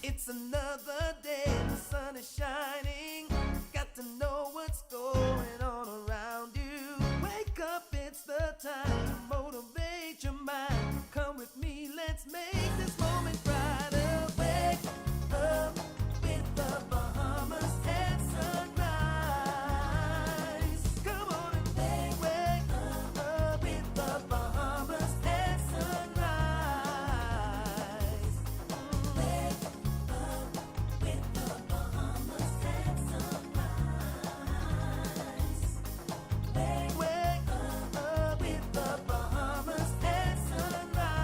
It's another day, the sun is shining. Got to know what's going on around you. Wake up, it's the time to motivate your mind. Come with me, let's make this moment brighter. Wake up with the Bahamas at sunrise. Come on and wake up with the Bahamas at sunrise. Wake up with the Bahamas at sunrise. Wake up with the Bahamas at sunrise.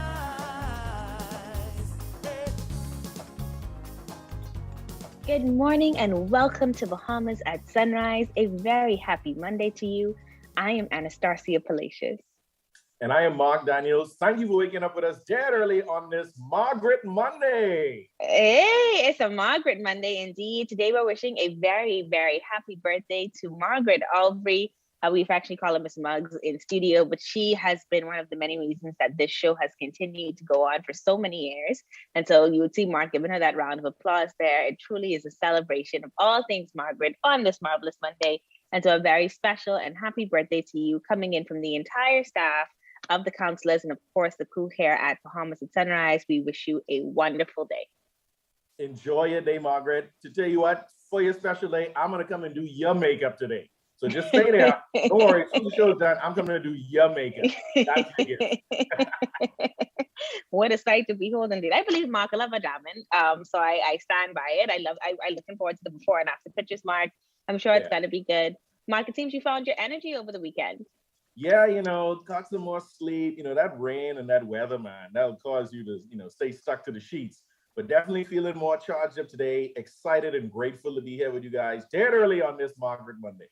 Good morning and welcome to Bahamas at Sunrise. A very happy Monday to you. I am Anastasia Palacios. And I am Mark Daniels. Thank you for waking up with us dead early on this Margaret Monday. Hey, it's a Margaret Monday indeed. Today we're wishing a very, very happy birthday to Margaret Albury. We've actually called her Miss Muggs in studio, but she has been one of the many reasons that this show has continued to go on for so many years. And so you would see Mark giving her that round of applause there. It truly is a celebration of all things Margaret on this marvelous Monday. And so a very special and happy birthday to you, coming in from the entire staff of the counselors and of course the crew here at Bahamas at Sunrise. We wish you a wonderful day. Enjoy your day, Margaret. To tell you what, for your special day, I'm going to come and do your makeup today. So just stay there. Don't worry. As soon as the show's done, I'm coming to do your makeup. That's your gift. What a sight to behold indeed. I believe Mark, I love a diamond. So I stand by it. I looking forward to the before and after pictures, Mark. I'm sure it's going to be good. Mark, it seems you found your energy over the weekend. Yeah, got some more sleep. That rain and that weather, man, that'll cause you to, stay stuck to the sheets. But definitely feeling more charged up today. Excited and grateful to be here with you guys dead early on this Margaret Monday.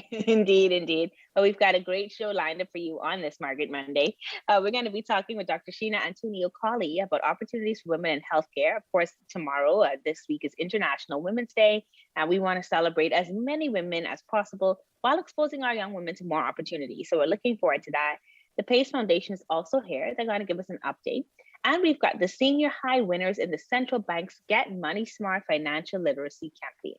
Indeed. Well, we've got a great show lined up for you on this Margaret Monday. We're going to be talking with Dr. Sheena Antonio-Collie about opportunities for women in healthcare. Of course, tomorrow, this week is International Women's Day, and we want to celebrate as many women as possible while exposing our young women to more opportunities. So we're looking forward to that. The PACE Foundation is also here. They're going to give us an update. And we've got the senior high winners in the central bank's Get Money Smart financial literacy campaign.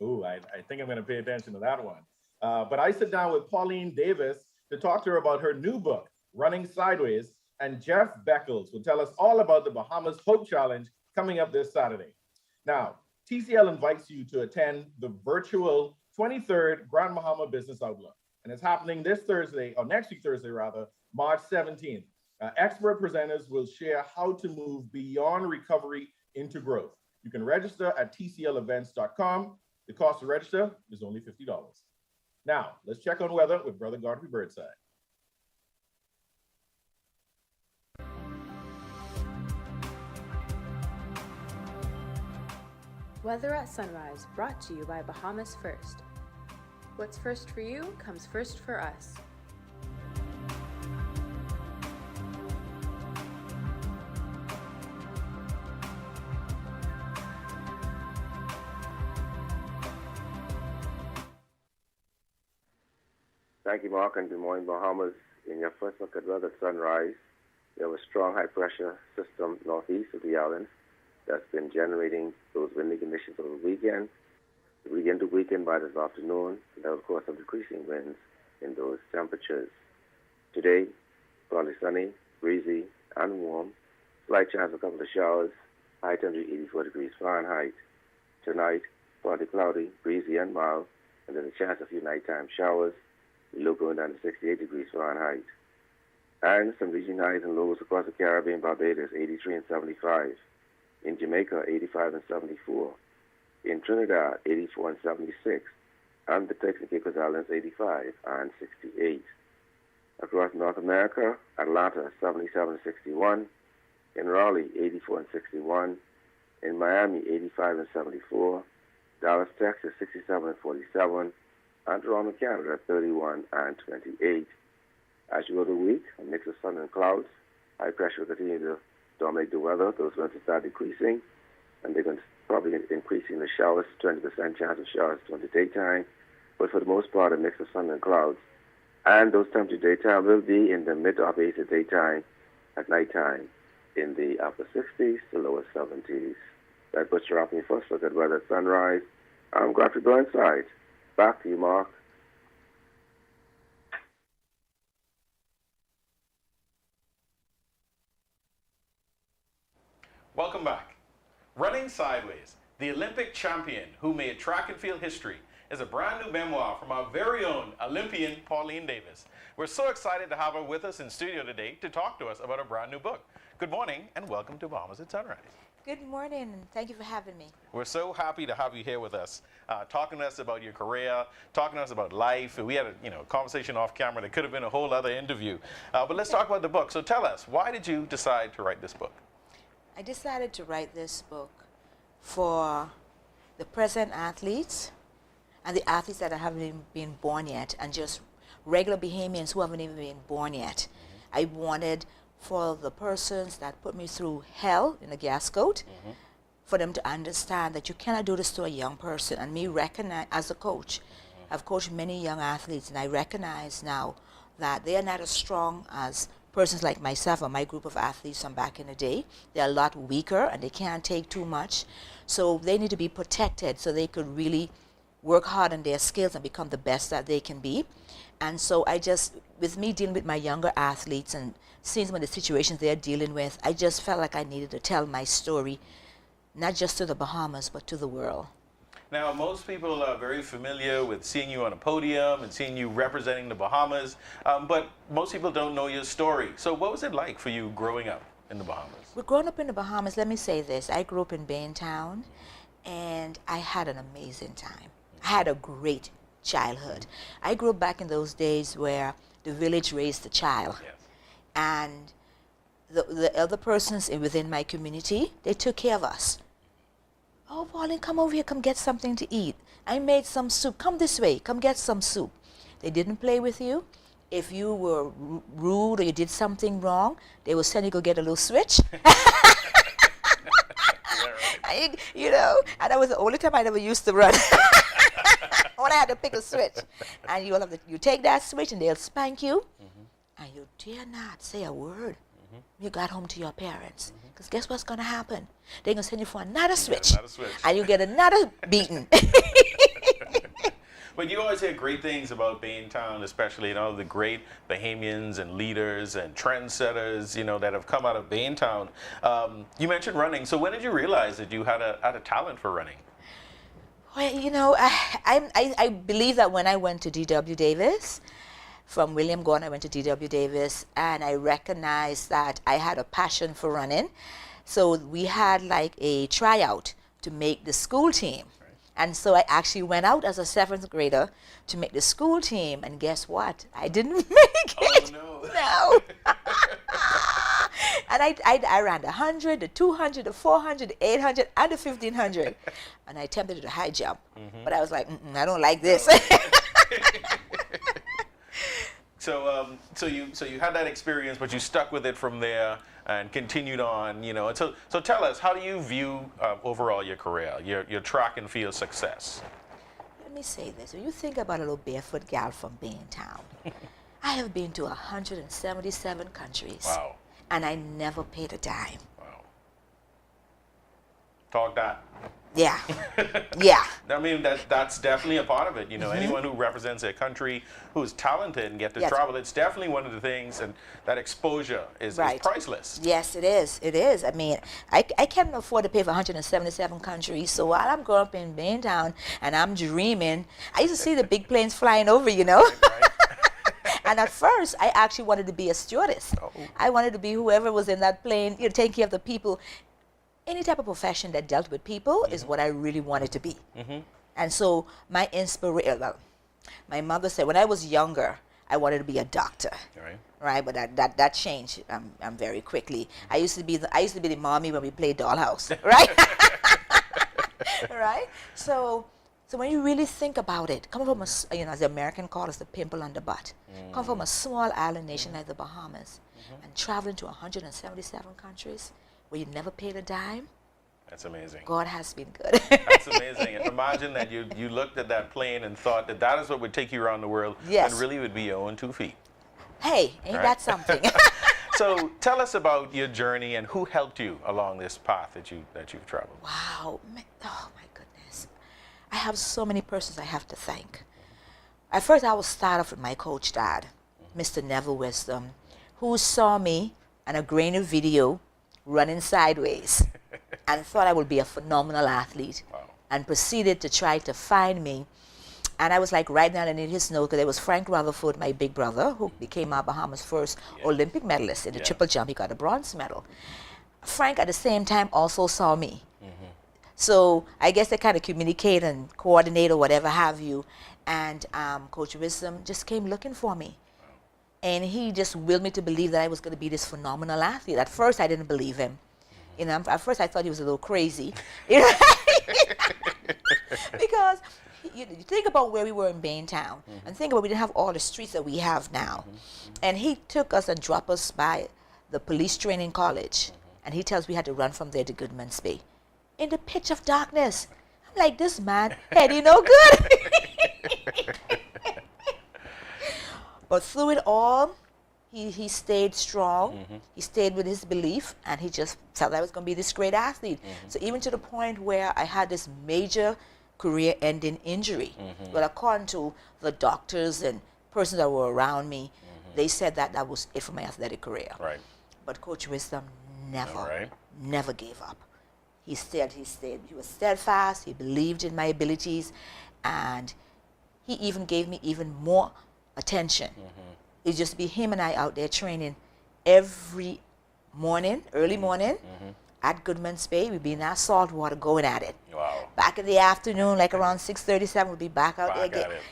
Ooh, I think I'm going to pay attention to that one. But I sit down with Pauline Davis to talk to her about her new book, Running Sideways, and Jeff Beckles will tell us all about the Bahamas Hope Challenge coming up this Saturday. Now, TCL invites you to attend the virtual 23rd Grand Bahama Business Outlook, and it's happening this Thursday, or next week Thursday rather, March 17th. Expert presenters will share how to move beyond recovery into growth. You can register at tclevents.com. The cost to register is only $50. Now, let's check on weather with Brother Godfrey Birdside. Weather at Sunrise, brought to you by Bahamas First. What's first for you comes first for us. Thank you, Mark, and good morning, Bahamas. In your first look at weather sunrise, there was a strong high-pressure system northeast of the island that's been generating those windy conditions over the weekend. The weekend to weekend by this afternoon, there will cause some decreasing winds in those temperatures. Today, partly sunny, breezy, and warm. Slight chance of a couple of showers, high temperature 84 degrees Fahrenheit. Tonight, partly cloudy, breezy, and mild, and there's a chance of a few nighttime showers. Low going down to 68 degrees Fahrenheit. And some region highs and lows across the Caribbean, Barbados, 83 and 75. In Jamaica, 85 and 74. In Trinidad, 84 and 76. And the Turks and Caicos Islands, 85 and 68. Across North America, Atlanta, 77 and 61. In Raleigh, 84 and 61. In Miami, 85 and 74. Dallas, Texas, 67 and 47. And Toronto, Canada, 31 and 28. As you go to the week, a mix of sun and clouds. High pressure will continue to dominate the weather. Those winds will start decreasing, and they're going to probably increasing the showers, 20% chance of showers during the daytime. But for the most part, a mix of sun and clouds. And those temperatures daytime will be in the mid to upper 80s at daytime, at nighttime in the upper 60s to lower 70s. That butcher off me first look at weather at sunrise. I'm glad to go inside. Back to you, Mark. Welcome back. Running Sideways, the Olympic champion who made track and field history, is a brand new memoir from our very own Olympian Pauline Davis. We're so excited to have her with us in studio today to talk to us about a brand new book. Good morning and welcome to Bahamas at Sunrise. Good morning, and thank you for having me. We're so happy to have you here with us, talking to us about your career, talking to us about life. We had a conversation off camera that could have been a whole other interview. But let's talk about the book. So tell us, why did you decide to write this book? I decided to write this book for the present athletes and the athletes that haven't even been born yet, and just regular Bahamians who haven't even been born yet. I wanted for the persons that put me through hell in a gas coat, for them to understand that you cannot do this to a young person. And me recognize, as a coach, I've coached many young athletes, and I recognize now that they are not as strong as persons like myself or my group of athletes from back in the day. They're a lot weaker and they can't take too much. So they need to be protected so they could really work hard on their skills and become the best that they can be. And so I just, with me dealing with my younger athletes and seeing some of the situations they're dealing with, I just felt like I needed to tell my story, not just to the Bahamas, but to the world. Now, most people are very familiar with seeing you on a podium and seeing you representing the Bahamas, but most people don't know your story. So what was it like for you growing up in the Bahamas? Well, growing up in the Bahamas, let me say this. I grew up in Baintown, and I had an amazing time. I had a great childhood. I grew up back in those days where the village raised the child. Yes. And the other persons within my community, they took care of us. Oh, Pauline, come over here, come get something to eat. I made some soup. Come this way, come get some soup. They didn't play with you. If you were rude or you did something wrong, they would send you to go get a little switch. You know, and that was the only time I ever used to run. When I had to pick a switch. And you take that switch and they'll spank you. And you dare not say a word. You got home to your parents. Because guess what's going to happen? They're going to send you for another switch. And you get another beating. But you always hear great things about Baintown, especially, the great Bahamians and leaders and trendsetters, that have come out of Baintown. You mentioned running. So when did you realize that you had a talent for running? Well, I believe that when I went to D.W. Davis, from William Gordon, I went to D.W. Davis, and I recognized that I had a passion for running. So we had like a tryout to make the school team. Right. And so I actually went out as a 7th grader to make the school team, and guess what? I didn't make it. Oh, no. No. And I ran the 100, the 200, the 400, the 800, and the 1500. And I attempted to do the high jump. But I was like, I don't like this. So you had that experience, but you stuck with it from there and continued on, And so tell us, how do you view overall your career, your track and field success? Let me say this. When you think about a little barefoot gal from Baintown, I have been to 177 countries. Wow. And I never paid a dime. Wow. Talk that. Yeah. Yeah. I mean, that's definitely a part of it. Anyone who represents a country who's talented and get to travel, it's definitely one of the things, and that exposure is priceless. Yes, it is. It is. I mean, I can't afford to pay for 177 countries. So while I'm growing up in Baintown and I'm dreaming, I used to see the big planes flying over, Right. And at first, I actually wanted to be a stewardess. Oh. I wanted to be whoever was in that plane, taking care of the people. Any type of profession that dealt with people is what I really wanted to be. And so my inspiration, my mother said when I was younger, I wanted to be a doctor. Right, but that changed very quickly. I used to be the mommy when we played dollhouse. Right. Right. So when you really think about it, coming from as the American call us the pimple on the butt, come from a small island nation like the Bahamas, and traveling to 177 countries where you never paid a dime. That's amazing. God has been good. That's amazing. And imagine that you looked at that plane and thought that is what would take you around the world. Yes. And really would be your own 2 feet. Hey, ain't that something? So tell us about your journey and who helped you along this path that you've traveled. Wow. Oh, my goodness. I have so many persons I have to thank. At first, I will start off with my coach dad, Mr. Neville Wisdom, who saw me on a Greene video running sideways and thought I would be a phenomenal athlete. Wow. And proceeded to try to find me. And I was like right down in his note, because there was Frank Rutherford, my big brother, who became our Bahamas' first Olympic medalist in the triple jump. He got a bronze medal. Frank, at the same time, also saw me. So I guess they kind of communicate and coordinate or whatever have you. And Coach Wisdom just came looking for me. And he just willed me to believe that I was going to be this phenomenal athlete. At first, I didn't believe him. You know, at first I thought he was a little crazy. You know? Because you think about where we were in Baintown, and think about we didn't have all the streets that we have now. And he took us and dropped us by the police training college, and he tells us we had to run from there to Goodman's Bay in the pitch of darkness. I'm like, this man, Heidi no good. But through it all, he stayed strong. He stayed with his belief, and he just felt I was going to be this great athlete. So even to the point where I had this major career-ending injury. But according to the doctors and persons that were around me, they said that that was it for my athletic career. Right. But Coach Wisdom never, Right. never gave up. He stayed. He was steadfast. He believed in my abilities, and he even gave me even more attention. It just be him and I out there training every morning, early morning, at Goodman's Bay. We'd be in our salt water going at it. Wow. Back in the afternoon, like around 6:37, we'd be back out there Back again. at it.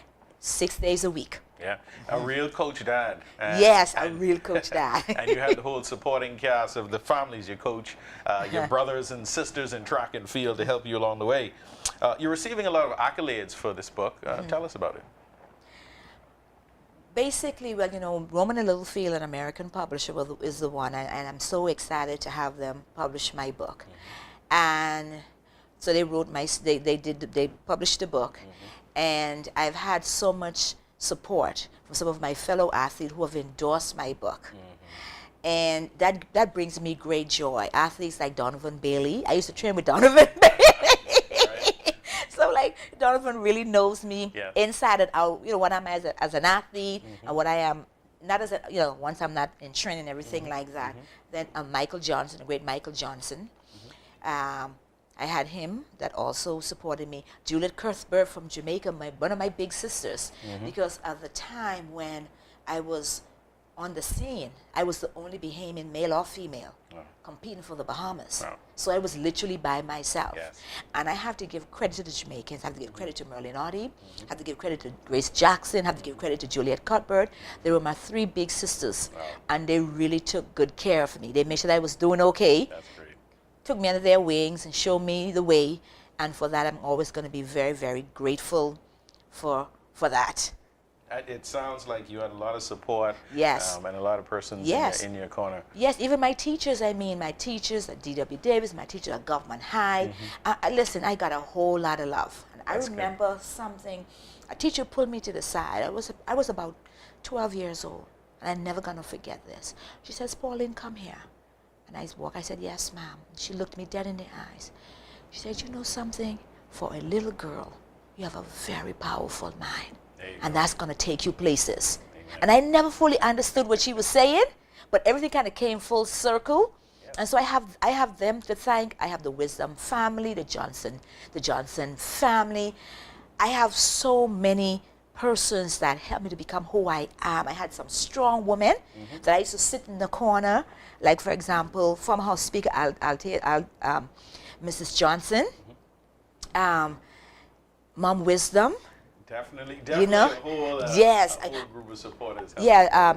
6 days a week. Yeah, a real coach dad. And, Yes, a real coach dad. And you had the whole supporting cast of the families you coach, your brothers and sisters in track and field to help you along the way. You're receiving a lot of accolades for this book. Tell us about it. Basically, well, you know, Roman and Littlefield, an American publisher, is the one, and I'm so excited to have them publish my book. And so they wrote they published the book, and I've had so much support from some of my fellow athletes who have endorsed my book. And that brings me great joy. Athletes like Donovan Bailey. I used to train with Donovan Bailey. So like Donovan really knows me inside and out, you know, what I'm as an athlete and what I am, not as a, you know, once I'm not in training and everything like that. Then Michael Johnson, the great Michael Johnson. I had him that also supported me. Juliet Cuthbert from Jamaica, one of my big sisters, because at the time when I was on the scene, I was the only Bahamian, male or female, competing for the Bahamas. So I was literally by myself. And I have to give credit to the Jamaicans, I have to give credit to Merlin Audie, I have to give credit to Grace Jackson, I have to give credit to Juliet Cuthbert. They were my 3 big sisters, and they really took good care of me. They made sure that I was doing okay. That's great. Took me under their wings and showed me the way, and for that I'm always going to be very, very grateful for that. It sounds like you had a lot of support. Yes. And a lot of persons in your corner. Yes, even my teachers, my teachers at D.W. Davis, my teacher at Government High. Listen, I got a whole lot of love. And I remember something, a teacher pulled me to the side. I was about 12 years old, and I'm never going to forget this. She says, Pauline, come here. And I said, yes, ma'am. She looked me dead in the eyes. She said, you know something? For a little girl, you have a very powerful mind. And that's going to take you places. And I never fully understood what she was saying, but everything kind of came full circle. And so I have them to thank. I have the Wisdom family, the Johnson family. I have so many persons that helped me to become who I am. I had some strong women that I used to sit in the corner, like for example, former House Speaker Mrs. Johnson, Mom Wisdom. Definitely, you know, a whole group of supporters. Yeah,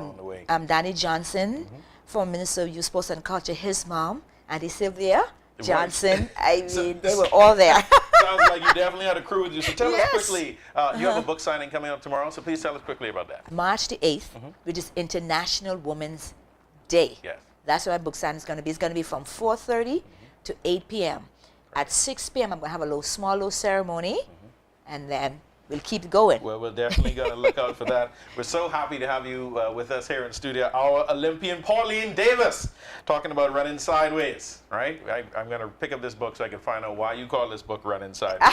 Danny Johnson, former Minister of Youth, Sports and Culture, his mom, Auntie Sylvia Johnson. I mean, they were all there. Sounds like you definitely had a crew with you. So tell us quickly, you have a book signing coming up tomorrow, so please tell us quickly about that. March the 8th, which is International Women's Day. Yes. That's what my book signing is going to be. It's going to be from 4:30 to 8 p.m. At 6 p.m., I'm going to have a small ceremony, and then we'll keep going. Well, we're definitely going to look out for that. We're so happy to have you with us here in studio. Our Olympian Pauline Davis, talking about running sideways, right? I'm going to pick up this book so I can find out why you call this book Running Sideways.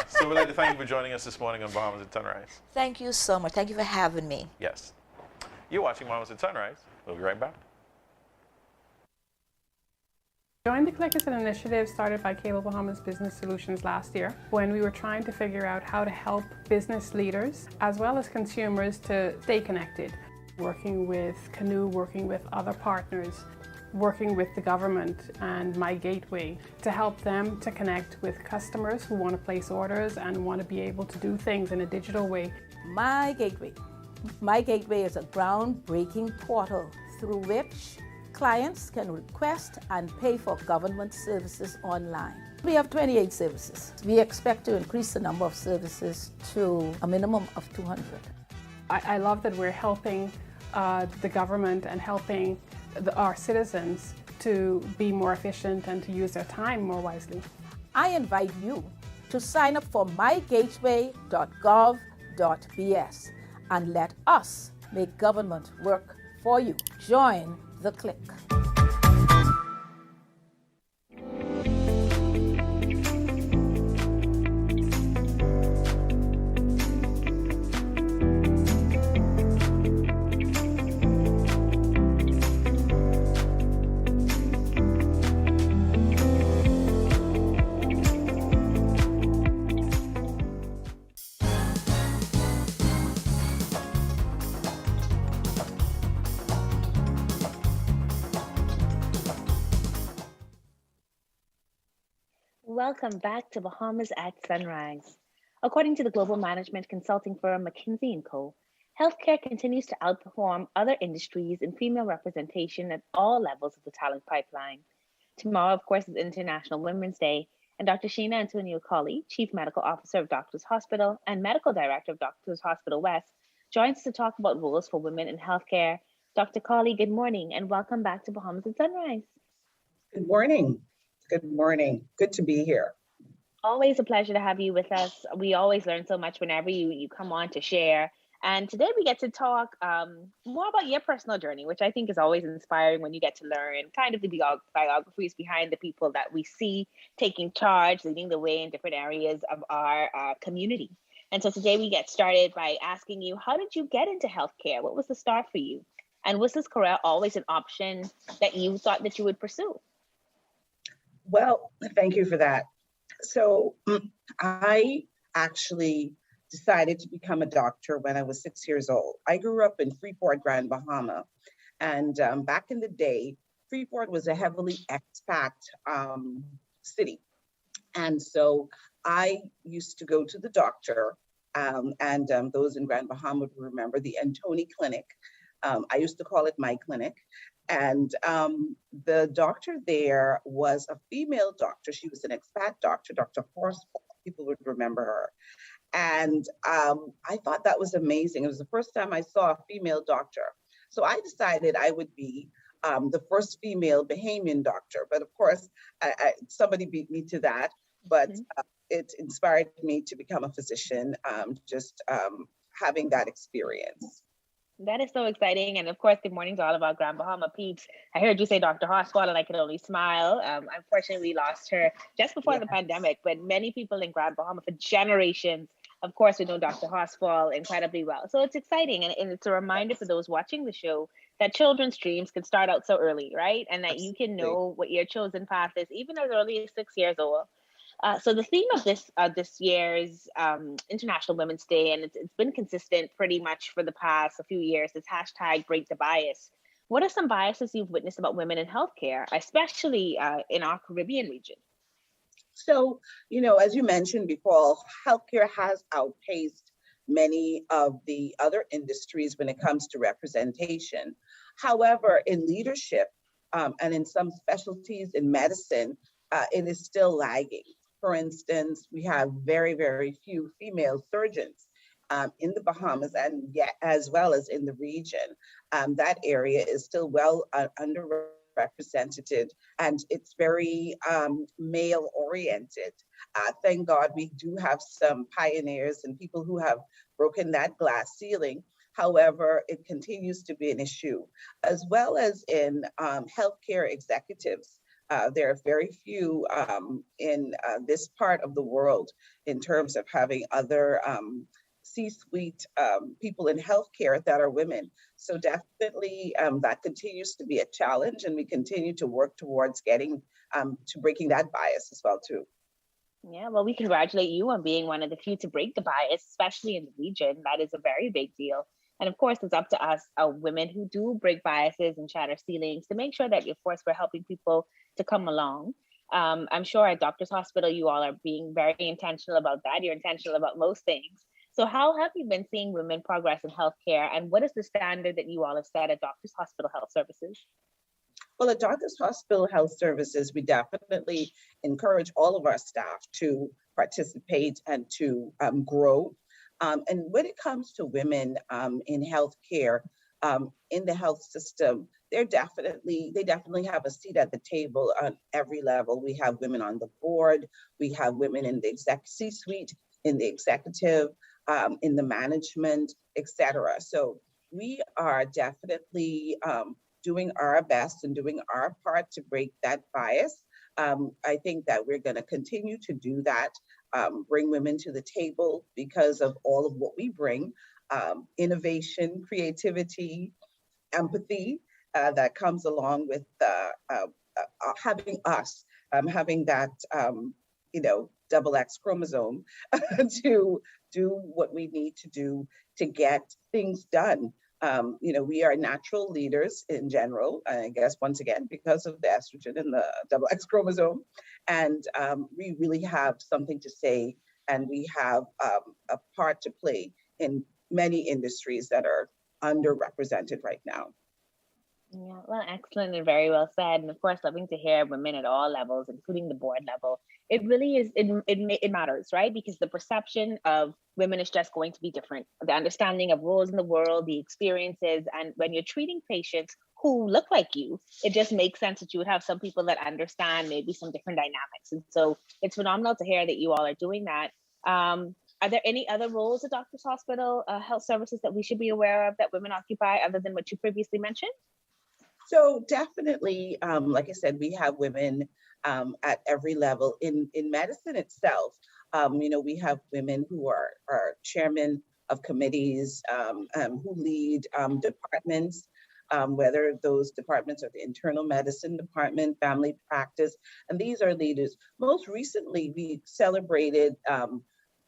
So we'd like to thank you for joining us this morning on Bahamas at Sunrise. Thank you so much. Thank you for having me. Yes. You're watching Bahamas at Sunrise. We'll be right back. Join the Click is an initiative started by Cable Bahamas Business Solutions last year when we were trying to figure out how to help business leaders as well as consumers to stay connected. Working with Canoe, working with other partners, working with the government and My Gateway to help them to connect with customers who want to place orders and want to be able to do things in a digital way. My Gateway. My Gateway is a groundbreaking portal through which clients can request and pay for government services online. We have 28 services. We expect to increase the number of services to a minimum of 200. I love that we're helping the government and helping our citizens to be more efficient and to use their time more wisely. I invite you to sign up for mygateway.gov.bs and let us make government work for you. Join the Click. Welcome back to Bahamas at Sunrise. According to the global management consulting firm McKinsey & Co., healthcare continues to outperform other industries in female representation at all levels of the talent pipeline. Tomorrow, of course, is International Women's Day, and Dr. Sheena Antonio-Collie, Chief Medical Officer of Doctors Hospital and Medical Director of Doctors Hospital West, joins us to talk about roles for women in healthcare. Dr. Collie, good morning, and welcome back to Bahamas at Sunrise. Good morning. Good morning. Good to be here. Always a pleasure to have you with us. We always learn so much whenever you come on to share. And today we get to talk more about your personal journey, which I think is always inspiring when you get to learn kind of the biographies behind the people that we see taking charge, leading the way in different areas of our community. And so today we get started by asking you, how did you get into healthcare? What was the start for you? And was this career always an option that you thought that you would pursue? Well, thank you for that. So I actually decided to become a doctor when I was 6 years old. I grew up in Freeport, Grand Bahama. And back in the day, Freeport was a heavily expat city. And so I used to go to the doctor, and those in Grand Bahama would remember the Antonio-Collie clinic. I used to call it my clinic. And the doctor there was a female doctor. She was an expat doctor, Dr. Horsfall. People would remember her. And I thought that was amazing. It was the first time I saw a female doctor. So I decided I would be the first female Bahamian doctor. But of course, somebody beat me to that. But it inspired me to become a physician, just having that experience. That is so exciting. And of course, good morning to all of our Grand Bahama peeps. I heard you say Dr. Horsfall, and I could only smile. Unfortunately, we lost her just before the pandemic, but many people in Grand Bahama for generations, of course, we know Dr. Horsfall incredibly well. So it's exciting. And it's a reminder for those watching the show that children's dreams can start out so early, right? And that you can know what your chosen path is, even as early as 6 years old. So the theme of this year's International Women's Day, and it's been consistent pretty much for the past few years, is hashtag Break the Bias. What are some biases you've witnessed about women in healthcare, especially in our Caribbean region? So, as you mentioned before, healthcare has outpaced many of the other industries when it comes to representation. However, in leadership and in some specialties in medicine, it is still lagging. For instance, we have very, very few female surgeons in the Bahamas and as well as in the region. That area is still well underrepresented underrepresented, and it's very male oriented. Thank God we do have some pioneers and people who have broken that glass ceiling. However, it continues to be an issue, as well as in healthcare executives. There are very few in this part of the world in terms of having other C-suite people in healthcare that are women. So definitely that continues to be a challenge, and we continue to work towards getting to breaking that bias as well too. Yeah, well, we congratulate you on being one of the few to break the bias, especially in the region. That is a very big deal. And of course, it's up to us, women who do break biases and shatter ceilings, to make sure that, of course, we're helping people to come along. I'm sure at Doctor's Hospital, you all are being very intentional about that. You're intentional about most things. So how have you been seeing women progress in healthcare, and what is the standard that you all have set at Doctor's Hospital Health Services? Well, at Doctor's Hospital Health Services, we definitely encourage all of our staff to participate and to grow. And when it comes to women in healthcare, in the health system, they definitely have a seat at the table on every level. We have women on the board, we have women in the C-suite, in the executive, in the management, etc. So we are definitely doing our best and doing our part to break that bias. I think that we're going to continue to do that, bring women to the table because of all of what we bring, innovation, creativity, empathy that comes along with having us, having that, double X chromosome to do what we need to do to get things done. We are natural leaders in general, I guess, once again, because of the estrogen and the double X chromosome. And we really have something to say, and we have a part to play in many industries that are underrepresented right now. Yeah, well, excellent and very well said. And of course, loving to hear women at all levels, including the board level. It really is, it matters, right? Because the perception of women is just going to be different. The understanding of roles in the world, the experiences, and when you're treating patients who look like you, it just makes sense that you would have some people that understand maybe some different dynamics. And so it's phenomenal to hear that you all are doing that. Are there any other roles at Doctor's Hospital Health Services that we should be aware of that women occupy other than what you previously mentioned? So definitely, like I said, we have women at every level. In medicine itself, we have women who are chairmen of committees, who lead departments, whether those departments are the internal medicine department, family practice, and these are leaders. Most recently, we celebrated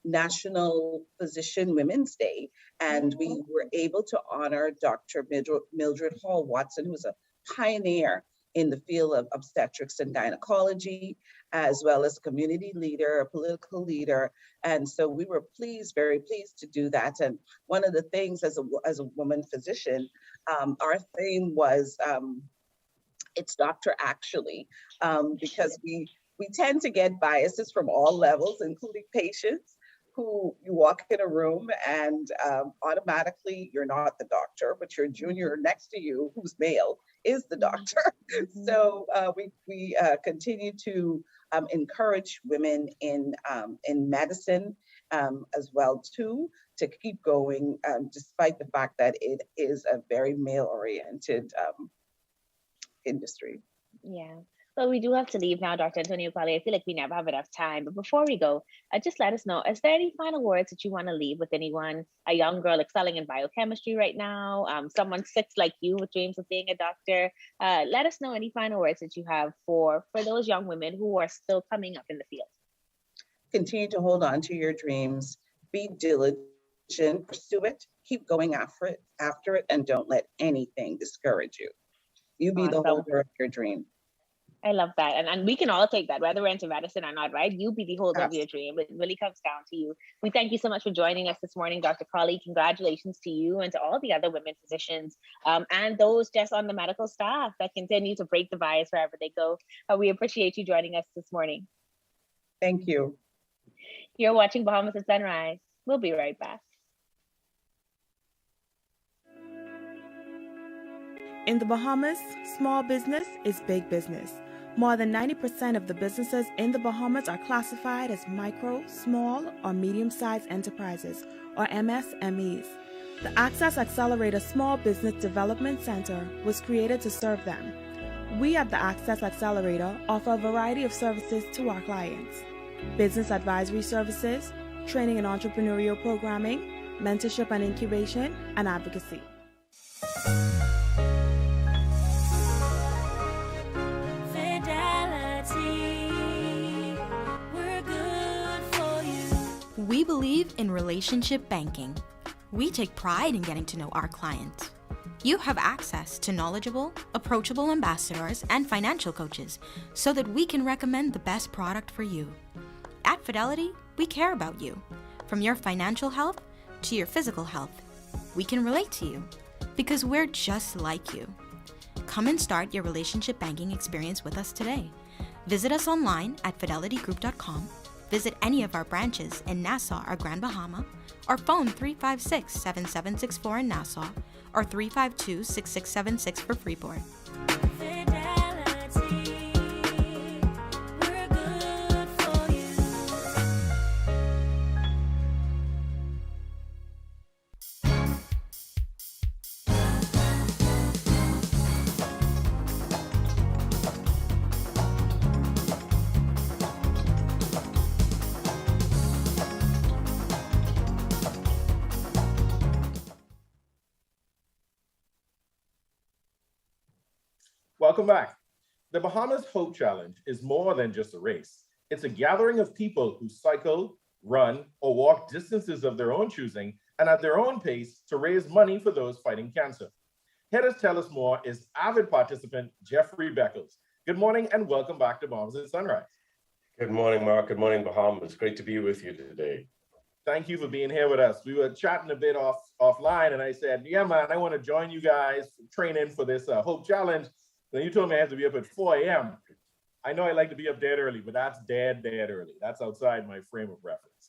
National Physician Women's Day, and we were able to honor Dr. Mildred Hall Watson, who's a pioneer in the field of obstetrics and gynecology, as well as community leader, a political leader. And so we were very pleased to do that. And one of the things as a woman physician, our theme was, it's doctor actually, because we tend to get biases from all levels, including patients, who you walk in a room and automatically you're not the doctor, but your junior next to you, who's male, is the doctor. So we continue to encourage women in medicine as well too, to keep going, despite the fact that it is a very male-oriented industry. Yeah. Well, we do have to leave now, Dr. Antonio-Collie. I feel like we never have enough time. But before we go, just let us know, is there any final words that you want to leave with anyone? A young girl excelling in biochemistry right now, someone sick like you with dreams of being a doctor. Let us know any final words that you have for those young women who are still coming up in the field. Continue to hold on to your dreams, be diligent, pursue it, keep going after it, and don't let anything discourage you. You be the holder of your dream. I love that. And we can all take that, whether we're into medicine or not, right? You be the holder of your dream. It really comes down to you. We thank you so much for joining us this morning, Dr. Collie. Congratulations to you and to all the other women physicians and those just on the medical staff that continue to break the bias wherever they go. We appreciate you joining us this morning. Thank you. You're watching Bahamas at Sunrise. We'll be right back. In the Bahamas, small business is big business. More than 90% of the businesses in the Bahamas are classified as micro, small, or medium-sized enterprises, or MSMEs. The Access Accelerator Small Business Development Center was created to serve them. We at the Access Accelerator offer a variety of services to our clients: business advisory services, training and entrepreneurial programming, mentorship and incubation, and advocacy. We believe in relationship banking. We take pride in getting to know our clients. You have access to knowledgeable, approachable ambassadors and financial coaches so that we can recommend the best product for you. At Fidelity, we care about you. From your financial health to your physical health, we can relate to you because we're just like you. Come and start your relationship banking experience with us today. Visit us online at fidelitygroup.com. Visit any of our branches in Nassau or Grand Bahama, or phone 356-7764 in Nassau or 352-6676 for Freeport. Welcome back. The Bahamas Hope Challenge is more than just a race. It's a gathering of people who cycle, run, or walk distances of their own choosing and at their own pace to raise money for those fighting cancer. Here to tell us more is avid participant Jeffrey Beckles. Good morning and welcome back to Bahamas at Sunrise. Good morning, Mark. Good morning, Bahamas. Great to be with you today. Thank you for being here with us. We were chatting a bit offline and I said, yeah, man, I want to join you guys training for this Hope Challenge. Then you told me I have to be up at 4 a.m. I know I like to be up dead early, but that's dead early. That's outside my frame of reference.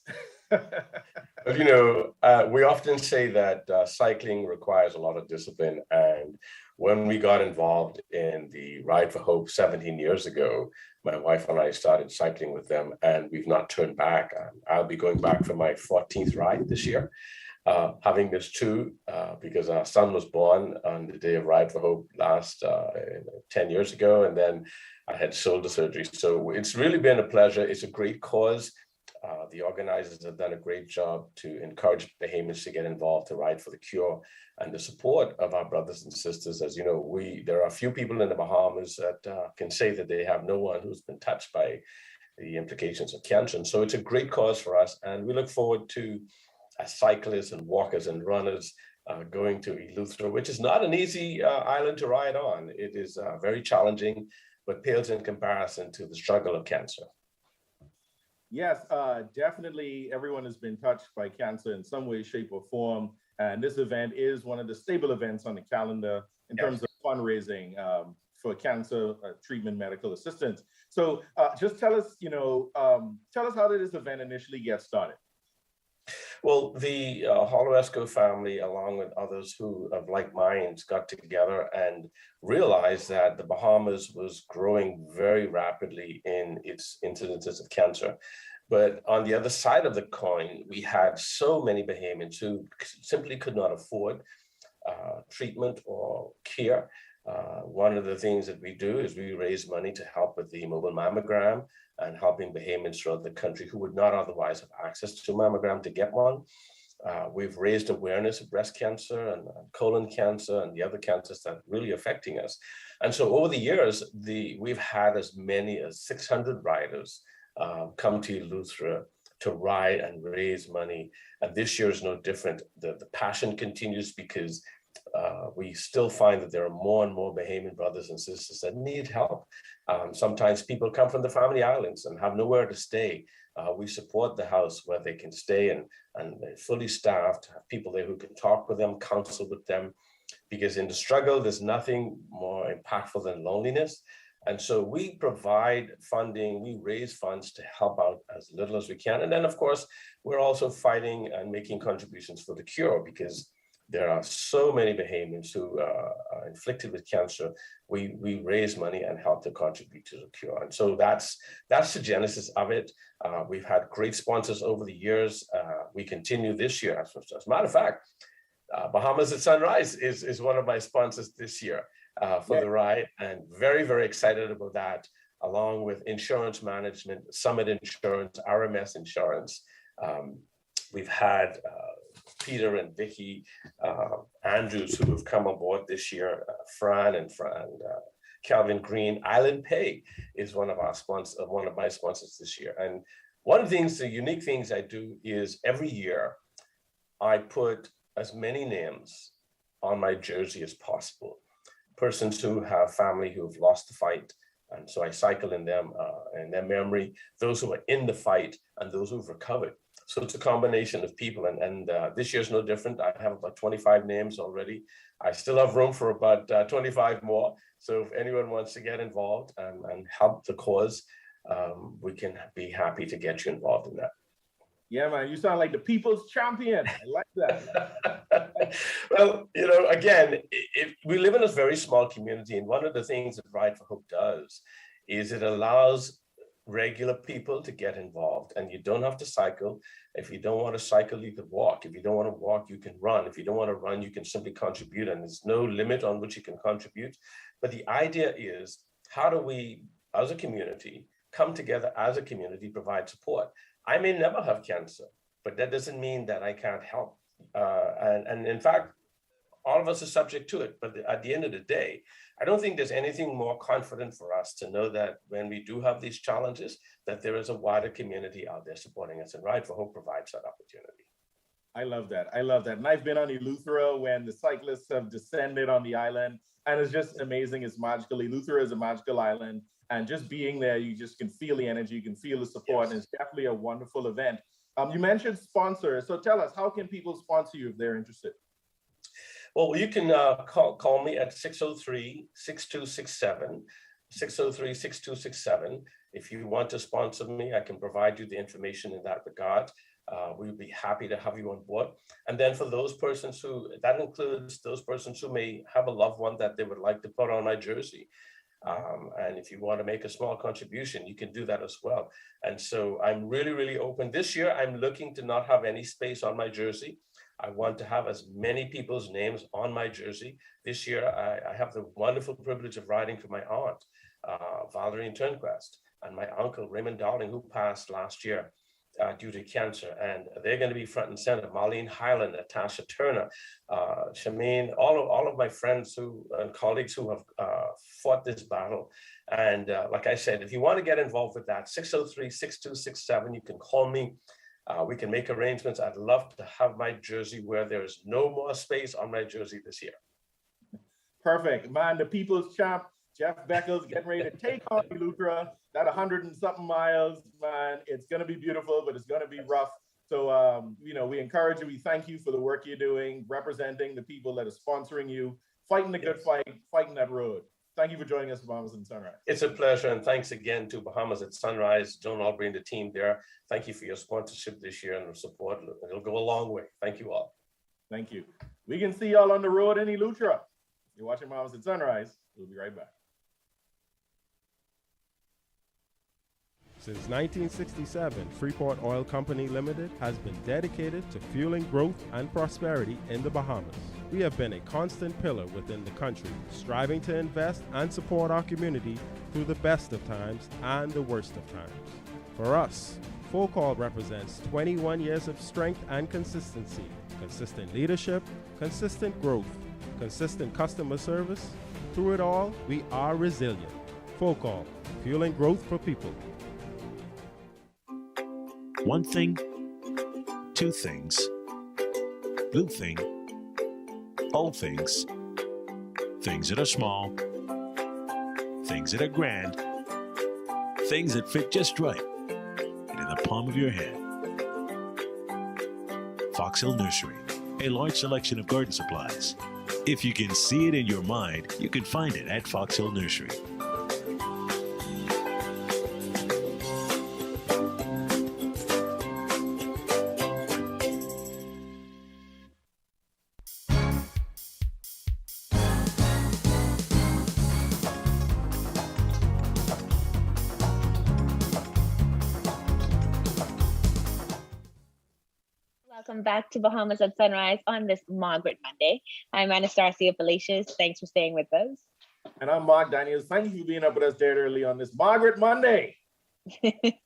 But, you know, we often say that cycling requires a lot of discipline. And when we got involved in the Ride for Hope 17 years ago, my wife and I started cycling with them and we've not turned back. I'll be going back for my 14th ride this year. Having missed two because our son was born on the day of Ride for Hope last 10 years ago, and then I had shoulder surgery. So it's really been a pleasure. It's a great cause. The organizers have done a great job to encourage Bahamians to get involved to Ride for the Cure, and the support of our brothers and sisters. As you know, there are a few people in the Bahamas that can say that they have no one who's been touched by the implications of cancer. And so it's a great cause for us, and we look forward to cyclists and walkers and runners going to Eleuthera, which is not an easy island to ride on. It is very challenging, but pales in comparison to the struggle of cancer. Yes, definitely everyone has been touched by cancer in some way, shape, or form. And this event is one of the staple events on the calendar in terms of fundraising for cancer treatment medical assistance. So just tell us, tell us how did this event initially get started? Well, the Holoesco family, along with others who of like minds, got together and realized that the Bahamas was growing very rapidly in its incidences of cancer. But on the other side of the coin, we had so many Bahamians who simply could not afford treatment or care. One of the things that we do is we raise money to help with the mobile mammogram and helping Bahamians throughout the country who would not otherwise have access to a mammogram to get one. We've raised awareness of breast cancer and colon cancer and the other cancers that are really affecting us. And so over the years, we've had as many as 600 riders come to Eleuthera to ride and raise money. And this year is no different. The passion continues because we still find that there are more and more Bahamian brothers and sisters that need help. Sometimes people come from the family islands and have nowhere to stay. We support the house where they can stay and they're fully staffed, have people there who can talk with them, counsel with them, because in the struggle, there's nothing more impactful than loneliness. And so we provide funding, we raise funds to help out as little as we can. And then of course, we're also fighting and making contributions for the cure, because there are so many Bahamians who are inflicted with cancer. We raise money and help to contribute to the cure. And so that's the genesis of it. We've had great sponsors over the years. We continue this year. As a matter of fact, Bahamas at Sunrise is one of my sponsors this year for the ride, and very, very excited about that, along with insurance management, Summit Insurance, RMS Insurance. We've had Peter and Vicky Andrews who have come aboard this year, Fran and Calvin Greene. Island Pay is one of our sponsors, one of my sponsors this year. And one of the things, the unique things I do is every year I put as many names on my jersey as possible. Persons who have family who have lost the fight. And so I cycle in them, in their memory, those who are in the fight and those who've recovered. So it's a combination of people, and this year's no different. I have about 25 names already. I still have room for about 25 more. So if anyone wants to get involved and help the cause, we can be happy to get you involved in that. Yeah, man, you sound like the people's champion. I like that. Well, you know, again, we live in a very small community, and one of the things that Ride for Hope does is it allows regular people to get involved, and you don't have to cycle. If you don't want to cycle, you can walk. If you don't want to walk, you can run. If you don't want to run, you can simply contribute, and there's no limit on which you can contribute. But the idea is, how do we, as a community, come together as a community, provide support? I may never have cancer, but that doesn't mean that I can't help. And in fact, all of us are subject to it. But at the end of the day, I don't think there's anything more confident for us to know that when we do have these challenges, that there is a wider community out there supporting us, and Ride for Hope provides that opportunity. I love that. I love that. And I've been on Eleuthera when the cyclists have descended on the island, and it's just amazing. It's magical. Eleuthera is a magical island, and just being there, you just can feel the energy, you can feel the support, and it's definitely a wonderful event. You mentioned sponsors. So tell us, how can people sponsor you if they're interested? Well, you can call me at 603-6267, 603-6267. If you want to sponsor me, I can provide you the information in that regard. We'd be happy to have you on board. And then for those persons that includes those persons who may have a loved one that they would like to put on my jersey. And if you want to make a small contribution, you can do that as well. And so I'm really, really open. This year, I'm looking to not have any space on my jersey. I want to have as many people's names on my jersey. This year, I have the wonderful privilege of riding for my aunt, Valerie Turnquest, and my uncle, Raymond Darling, who passed last year due to cancer. And they're going to be front and center. Marlene Highland, Natasha Turner, Shameen, all of my friends and colleagues who have fought this battle. And like I said, if you want to get involved with that, 603-6267, you can call me. We can make arrangements. I'd love to have my jersey where there is no more space on my jersey this year. Perfect. Man, the people's champ, Jeff Beckles, getting ready to take on Eleuthera. That 100 and something miles, man. It's going to be beautiful, but it's going to be rough. So, you know, we encourage you. We thank you for the work you're doing, representing the people that are sponsoring you, fighting the good fight, fighting that road. Thank you for joining us, Bahamas at Sunrise. It's a pleasure, and thanks again to Bahamas at Sunrise, Joan Albury and the team there. Thank you for your sponsorship this year and the support. It'll go a long way. Thank you all. Thank you. We can see y'all on the road in Eleuthera. You're watching Bahamas at Sunrise. We'll be right back. Since 1967, Freeport Oil Company Limited has been dedicated to fueling growth and prosperity in the Bahamas. We have been a constant pillar within the country, striving to invest and support our community through the best of times and the worst of times. For us, Full Call represents 21 years of strength and consistency, consistent leadership, consistent growth, consistent customer service. Through it all, we are resilient. Full Call, fueling growth for people. One thing, two things, blue thing, old things, things that are small, things that are grand, things that fit just right, and in the palm of your hand. Fox Hill Nursery, a large selection of garden supplies. If you can see it in your mind, you can find it at Fox Hill Nursery. Welcome back to Bahamas at Sunrise on this Margaret Monday. I'm Anastasia Felicius. Thanks for staying with us. And I'm Mark Daniels. Thank you for being up with us there early on this Margaret Monday.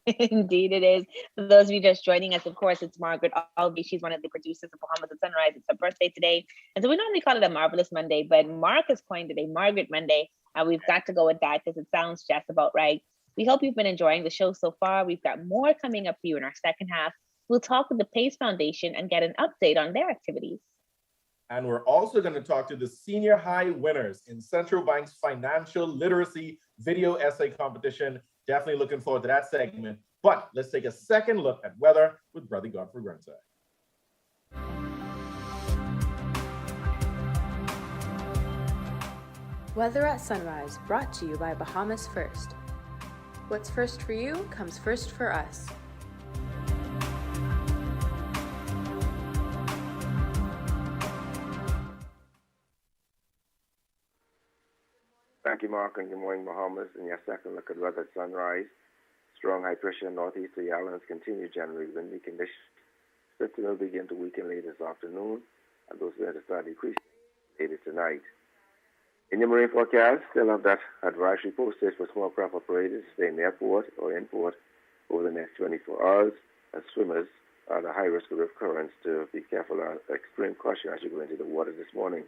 Indeed, it is. For those of you just joining us, of course, it's Margaret Albee. She's one of the producers of Bahamas at Sunrise. It's her birthday today. And so we normally call it a Marvelous Monday, but Mark has coined it a Margaret Monday. And we've got to go with that because it sounds just about right. We hope you've been enjoying the show so far. We've got more coming up for you in our second half. We'll talk with the PACE Foundation and get an update on their activities. And we're also going to talk to the senior high winners in Central Bank's financial literacy video essay competition. Definitely looking forward to that segment. But let's take a second look at weather with Brother Godfrey Grunside. Weather at Sunrise, brought to you by Bahamas First. What's first for you comes first for us. Thank you, Mark, and good morning, Bahamas. In your second look at weather at Sunrise, strong high pressure in northeasterly islands continue generally windy conditions. Symptom will begin to weaken later this afternoon, and those winds start decreasing later tonight. In your marine forecast, still have that advisory posted for small craft operators to stay in the airport or in port over the next 24 hours, and swimmers are at a high risk of rip currents to be careful and extreme caution as you go into the water this morning.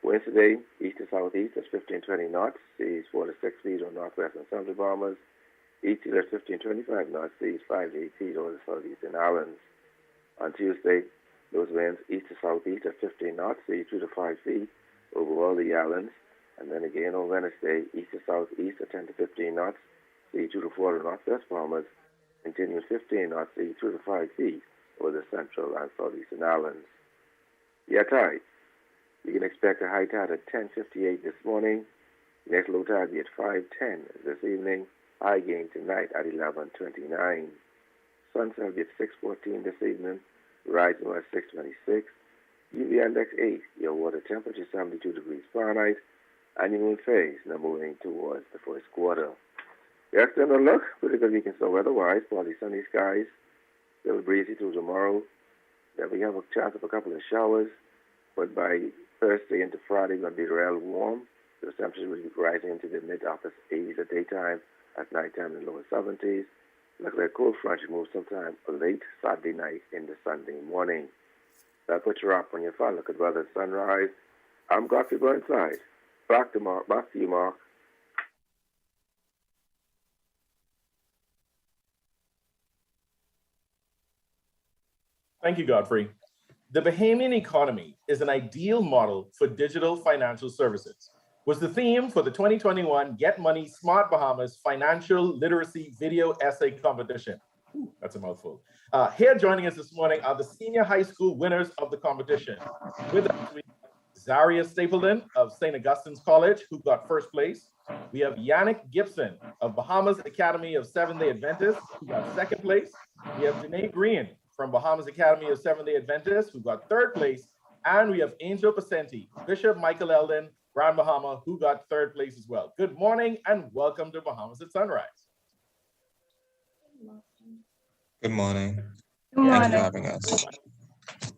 Winds today, east to southeast at 15-20 knots, seas 4 to 6 feet on northwest and central Bahamas, east to 15-25 knots, seas 5 to 8 feet over the southeastern islands. On Tuesday, those winds east to southeast at 15 knots, seas 2 to 5 feet over all the islands, and then again on Wednesday, east to southeast at 10 to 15 knots, seas 2 to 4 to northwest Bahamas, continuing 15 knots, seas 2 to 5 feet over the central and southeastern islands. Yeah, tide. You can expect a high tide at 10:58 this morning. Next low tide will be at 5:10 this evening. High gain tonight at 11:29. Sunset will be at 6:14 this evening. Rising at 6:26. UV index 8. Your water temperature 72 degrees Fahrenheit. And your moon phase now moving towards the first quarter. The external look, pretty good weekend so weather-wise. Partly sunny skies. A little breezy through tomorrow. Then we have a chance of a couple of showers. But by Thursday into Friday, going to be real warm. The temperature will be rising into the mid-upper 80s at daytime, at nighttime in the lower 70s. Look like a cold front should move sometime late Saturday night into Sunday morning. That puts you up on your final look at weather at Sunrise. I'm Godfrey Burnside. Back to you, Mark. Thank you, Godfrey. The Bahamian economy is an ideal model for digital financial services, was the theme for the 2021 Get Money Smart Bahamas Financial Literacy Video Essay Competition. Ooh, that's a mouthful. Here joining us this morning are the senior high school winners of the competition. With us, we have Zaria Stapleton of St. Augustine's College, who got first place. We have Yannik Gibson of Bahamas Academy of Seventh-day Adventists, who got second place. We have Danae Greene from Bahamas Academy of Seventh-day Adventists, who got third place. And we have Angel Percentie, Bishop Michael Eldon, Grand Bahama, who got third place as well. Good morning and welcome to Bahamas at Sunrise. Good morning. Good morning. Thanks for having us.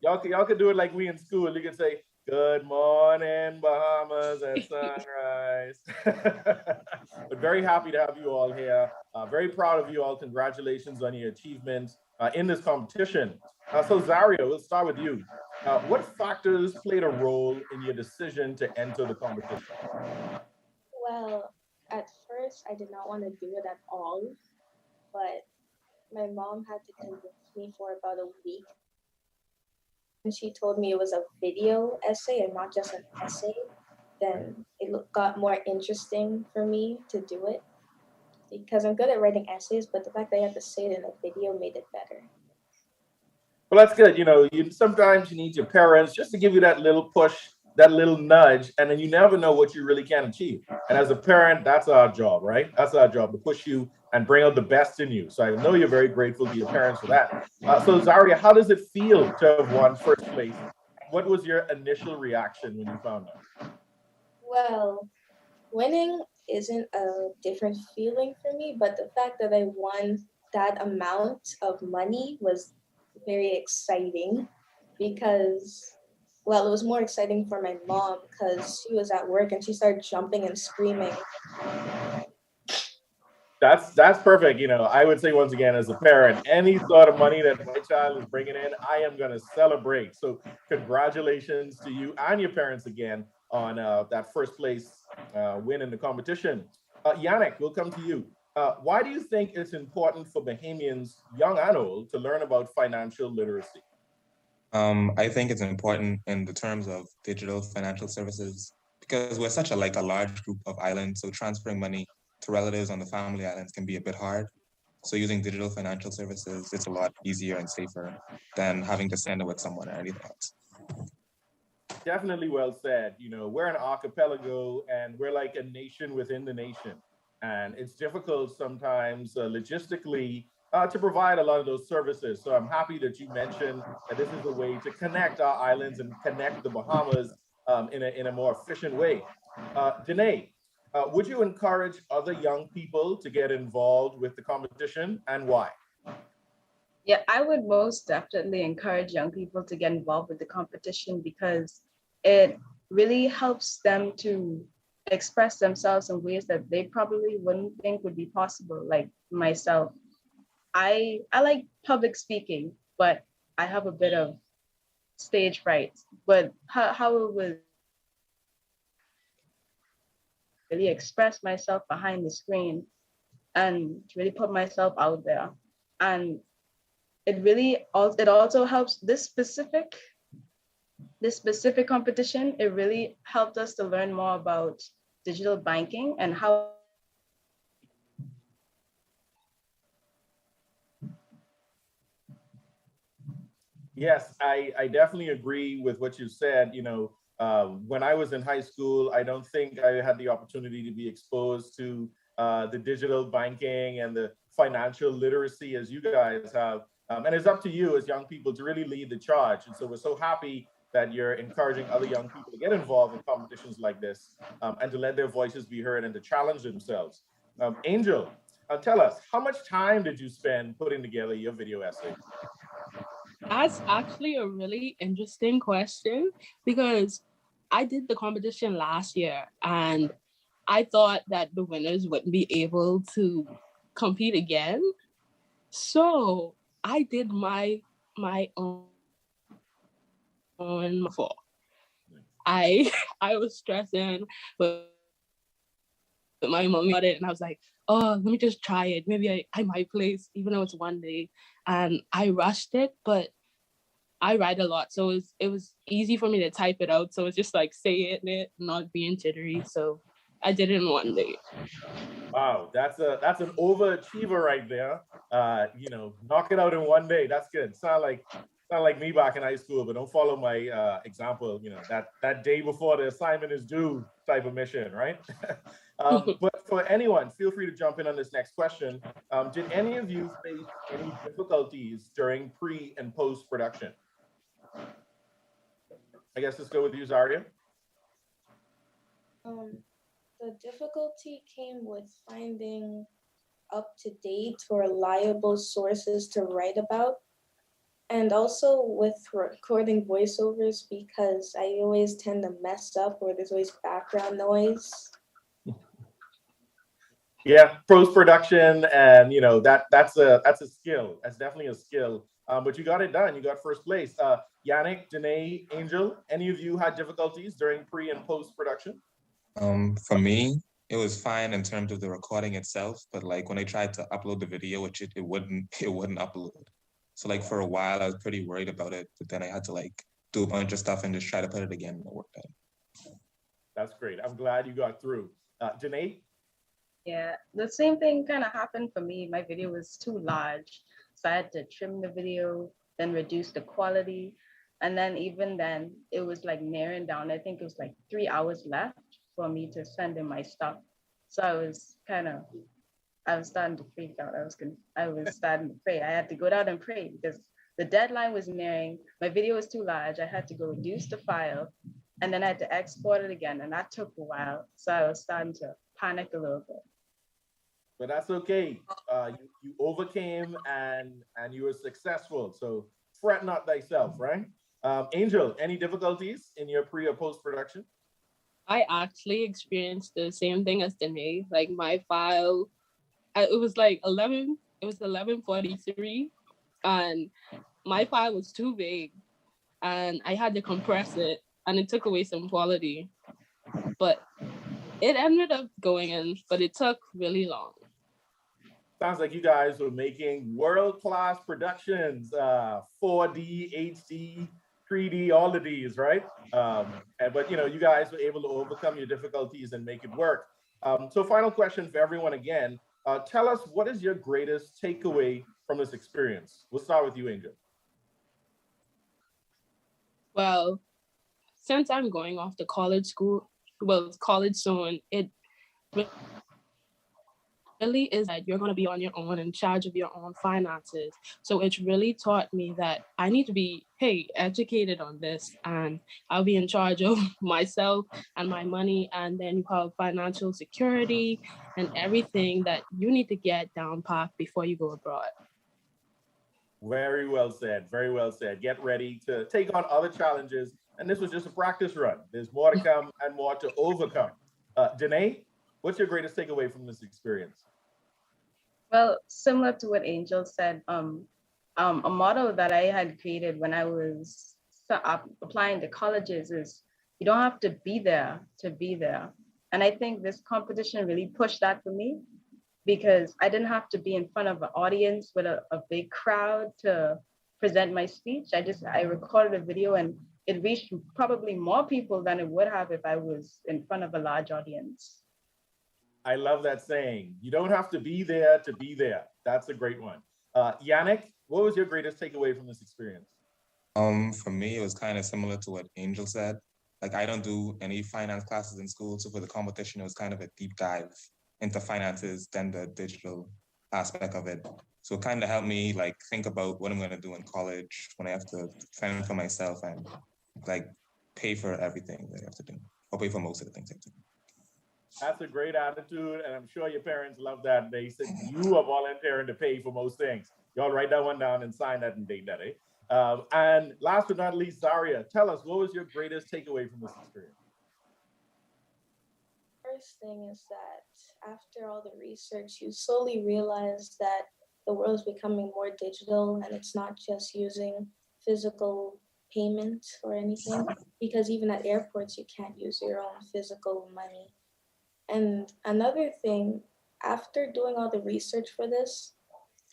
Y'all could do it like we in school. You can say, good morning, Bahamas at Sunrise. But very happy to have you all here. Very proud of you all. Congratulations on your achievements in this competition. So Zaria, we'll start with you. What factors played a role in your decision to enter the competition? Well, at first I did not want to do it at all, but my mom had to convince me for about a week. And she told me it was a video essay and not just an essay. Then it got more interesting for me to do it. Because I'm good at writing essays, but the fact that I had to say it in a video made it better. Well, that's good. Sometimes you need your parents just to give you that little push, that little nudge, and then you never know what you really can achieve. And as a parent, that's our job, right? That's our job, to push you and bring out the best in you. So I know you're very grateful to your parents for that. So Zaria, how does it feel to have won first place? What was your initial reaction when you found out? Well, winning isn't a different feeling for me, but the fact that I won that amount of money was very exciting because, well, it was more exciting for my mom because she was at work and she started jumping and screaming. That's perfect. You know, I would say once again, as a parent, any sort of money that my child is bringing in, I am going to celebrate. So congratulations to you and your parents again on that first place win in the competition. Yannik, we'll come to you. Why do you think it's important for Bahamians, young and old, to learn about financial literacy? I think it's important in the terms of digital financial services because we're such a large group of islands, so transferring money to relatives on the family islands can be a bit hard. So using digital financial services, it's a lot easier and safer than having to send it with someone or anything else. Definitely well said. You know, we're an archipelago and we're like a nation within the nation. And it's difficult sometimes logistically to provide a lot of those services. So I'm happy that you mentioned that this is a way to connect our islands and connect the Bahamas in a more efficient way. Danae, would you encourage other young people to get involved with the competition and why? Yeah, I would most definitely encourage young people to get involved with the competition because it really helps them to express themselves in ways that they probably wouldn't think would be possible. Like myself, I like public speaking, but I have a bit of stage fright. But how it was really express myself behind the screen and really put myself out there. And it also helps this specific competition. It really helped us to learn more about digital banking and how Yes, I definitely agree with what you said. You know, when I was in high school, I don't think I had the opportunity to be exposed to the digital banking and the financial literacy as you guys have. And it's up to you as young people to really lead the charge. And so we're so happy that you're encouraging other young people to get involved in competitions like this and to let their voices be heard and to challenge themselves. Angel, tell us, how much time did you spend putting together your video essay? That's actually a really interesting question because I did the competition last year and I thought that the winners wouldn't be able to compete again. So I did my own before. I was stressing with my mom about it and I was like, oh, let me just try it. Maybe I might place, even though it's one day. And I rushed it, but I write a lot. So it was easy for me to type it out. So it's just like saying it, not being jittery. So I did it in one day. Wow, that's an overachiever right there. You know, knock it out in one day. That's good. Sound like me back in high school, but don't follow my example. You know, that day before the assignment is due type of mission, right? But for anyone, feel free to jump in on this next question. Did any of you face any difficulties during pre and post production? I guess let's go with you, Zaria. The difficulty came with finding up-to-date or reliable sources to write about, and also with recording voiceovers because I always tend to mess up or there's always background noise. Yeah, post-production, and you know that's a skill. That's definitely a skill. But you got it done. You got first place. Yannik, Danae, Angel, any of you had difficulties during pre and post-production? For me, it was fine in terms of the recording itself, but like when I tried to upload the video, it wouldn't upload. So like for a while, I was pretty worried about it, but then I had to like do a bunch of stuff and just try to put it again, and it worked out. That's great. I'm glad you got through. Danae? Yeah, the same thing kind of happened for me. My video was too large, so I had to trim the video, then reduce the quality. And then even then, it was like narrowing down. I think it was like 3 hours left for me to send in my stuff. So I was starting to freak out. I was starting to pray. I had to go down and pray because the deadline was nearing. My video was too large. I had to go reduce the file, and then I had to export it again. And that took a while. So I was starting to panic a little bit. But that's okay. You overcame and you were successful. So fret not thyself, right? Angel, any difficulties in your pre or post production? I actually experienced the same thing as Danae. Like my file, it was like 11:43, and my file was too big, and I had to compress it, and it took away some quality. But it ended up going in, but it took really long. Sounds like you guys were making world-class productions, 4D, HD, 3D, all of these, right? But you know, you guys were able to overcome your difficulties and make it work. So final question for everyone again. Tell us, what is your greatest takeaway from this experience? We'll start with you, Angel. Well, since I'm going off to college soon, it really is that you're going to be on your own, in charge of your own finances. So it's really taught me that I need to be, educated on this, and I'll be in charge of myself and my money. And then you have financial security and everything that you need to get down pat before you go abroad. Very well said. Very well said. Get ready to take on other challenges. And this was just a practice run. There's more to come and more to overcome. Danae, what's your greatest takeaway from this experience? Well, similar to what Angel said, a motto that I had created when I was applying to colleges is, you don't have to be there to be there. And I think this competition really pushed that for me, because I didn't have to be in front of an audience with a big crowd to present my speech. I recorded a video, and it reached probably more people than it would have if I was in front of a large audience. I love that saying. You don't have to be there to be there. That's a great one. Yannik, what was your greatest takeaway from this experience? For me, it was kind of similar to what Angel said. Like, I don't do any finance classes in school, so for the competition, it was kind of a deep dive into finances, then the digital aspect of it. So it kind of helped me like think about what I'm going to do in college when I have to fend for myself and like pay for everything that I have to do, or pay for most of the things I have to do. That's a great attitude, and I'm sure your parents love that. They said you are volunteering to pay for most things. Y'all write that one down and sign that and date that, eh? And last but not least, Zaria, tell us, what was your greatest takeaway from this experience? First thing is that after all the research, you slowly realize that the world is becoming more digital, and it's not just using physical payment or anything, because even at airports, you can't use your own physical money. And another thing, after doing all the research for this,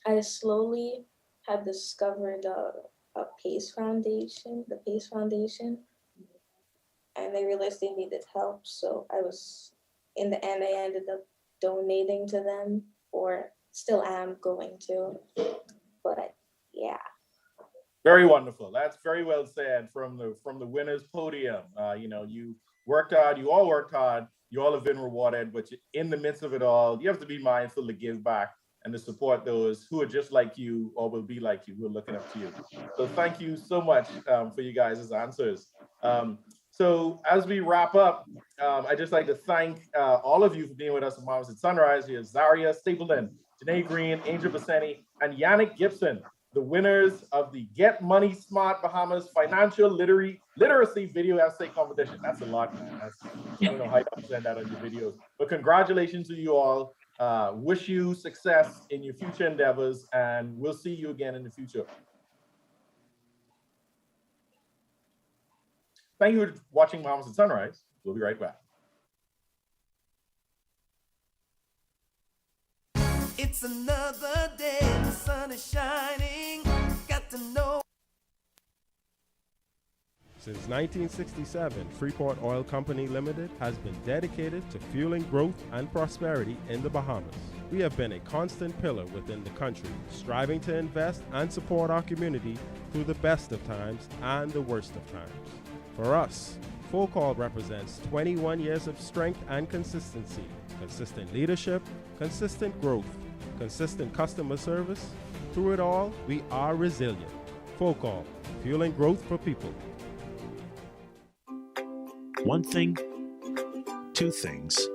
I slowly have discovered the PACE Foundation, and they realized they needed help. So in the end, I ended up donating to them, or still am going to, but yeah. Very wonderful. That's very well said from the winner's podium. You worked hard, you all worked hard, you all have been rewarded, but in the midst of it all, you have to be mindful to give back and to support those who are just like you or will be like you, who are looking up to you. So thank you so much for you guys' answers. So as we wrap up, I'd just like to thank all of you for being with us at Bahamas at Sunrise. Here's Zaria, Stapleton, Danae, Greene, Angel Percentie, and Yannik Gibson, the winners of the Get Money Smart Bahamas Financial Literacy Video Essay Competition. That's a lot, man. I don't know how you present that on your videos. But congratulations to you all. Wish you success in your future endeavors, and we'll see you again in the future. Thank you for watching Bahamas at Sunrise. We'll be right back. It's another day, the sun is shining, got to know. Since 1967, Freeport Oil Company Limited has been dedicated to fueling growth and prosperity in the Bahamas. We have been a constant pillar within the country, striving to invest and support our community through the best of times and the worst of times. For us, Full Call represents 21 years of strength and consistency, consistent leadership, consistent growth, consistent customer service. Through it all, we are resilient. Full Call, fueling growth for people. One thing, two things.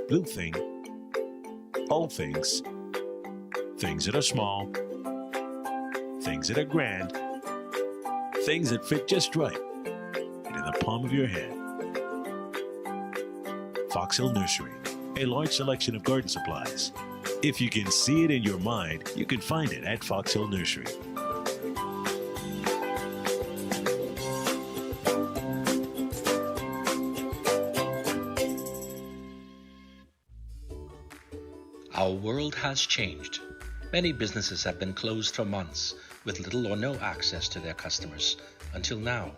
Blue thing, all things. Things that are small, things that are grand, things that fit just right in the palm of your hand. Fox Hill Nursery, a large selection of garden supplies. If you can see it in your mind, you can find it at Fox Hill Nursery. Our world has changed. Many businesses have been closed for months with little or no access to their customers until now.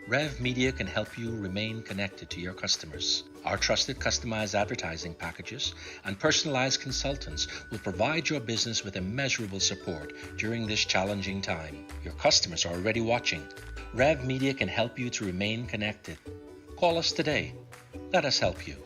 Rev Media can help you remain connected to your customers. Our trusted customized advertising packages and personalized consultants will provide your business with immeasurable support during this challenging time. Your customers are already watching. Rev Media can help you to remain connected. Call us today. Let us help you.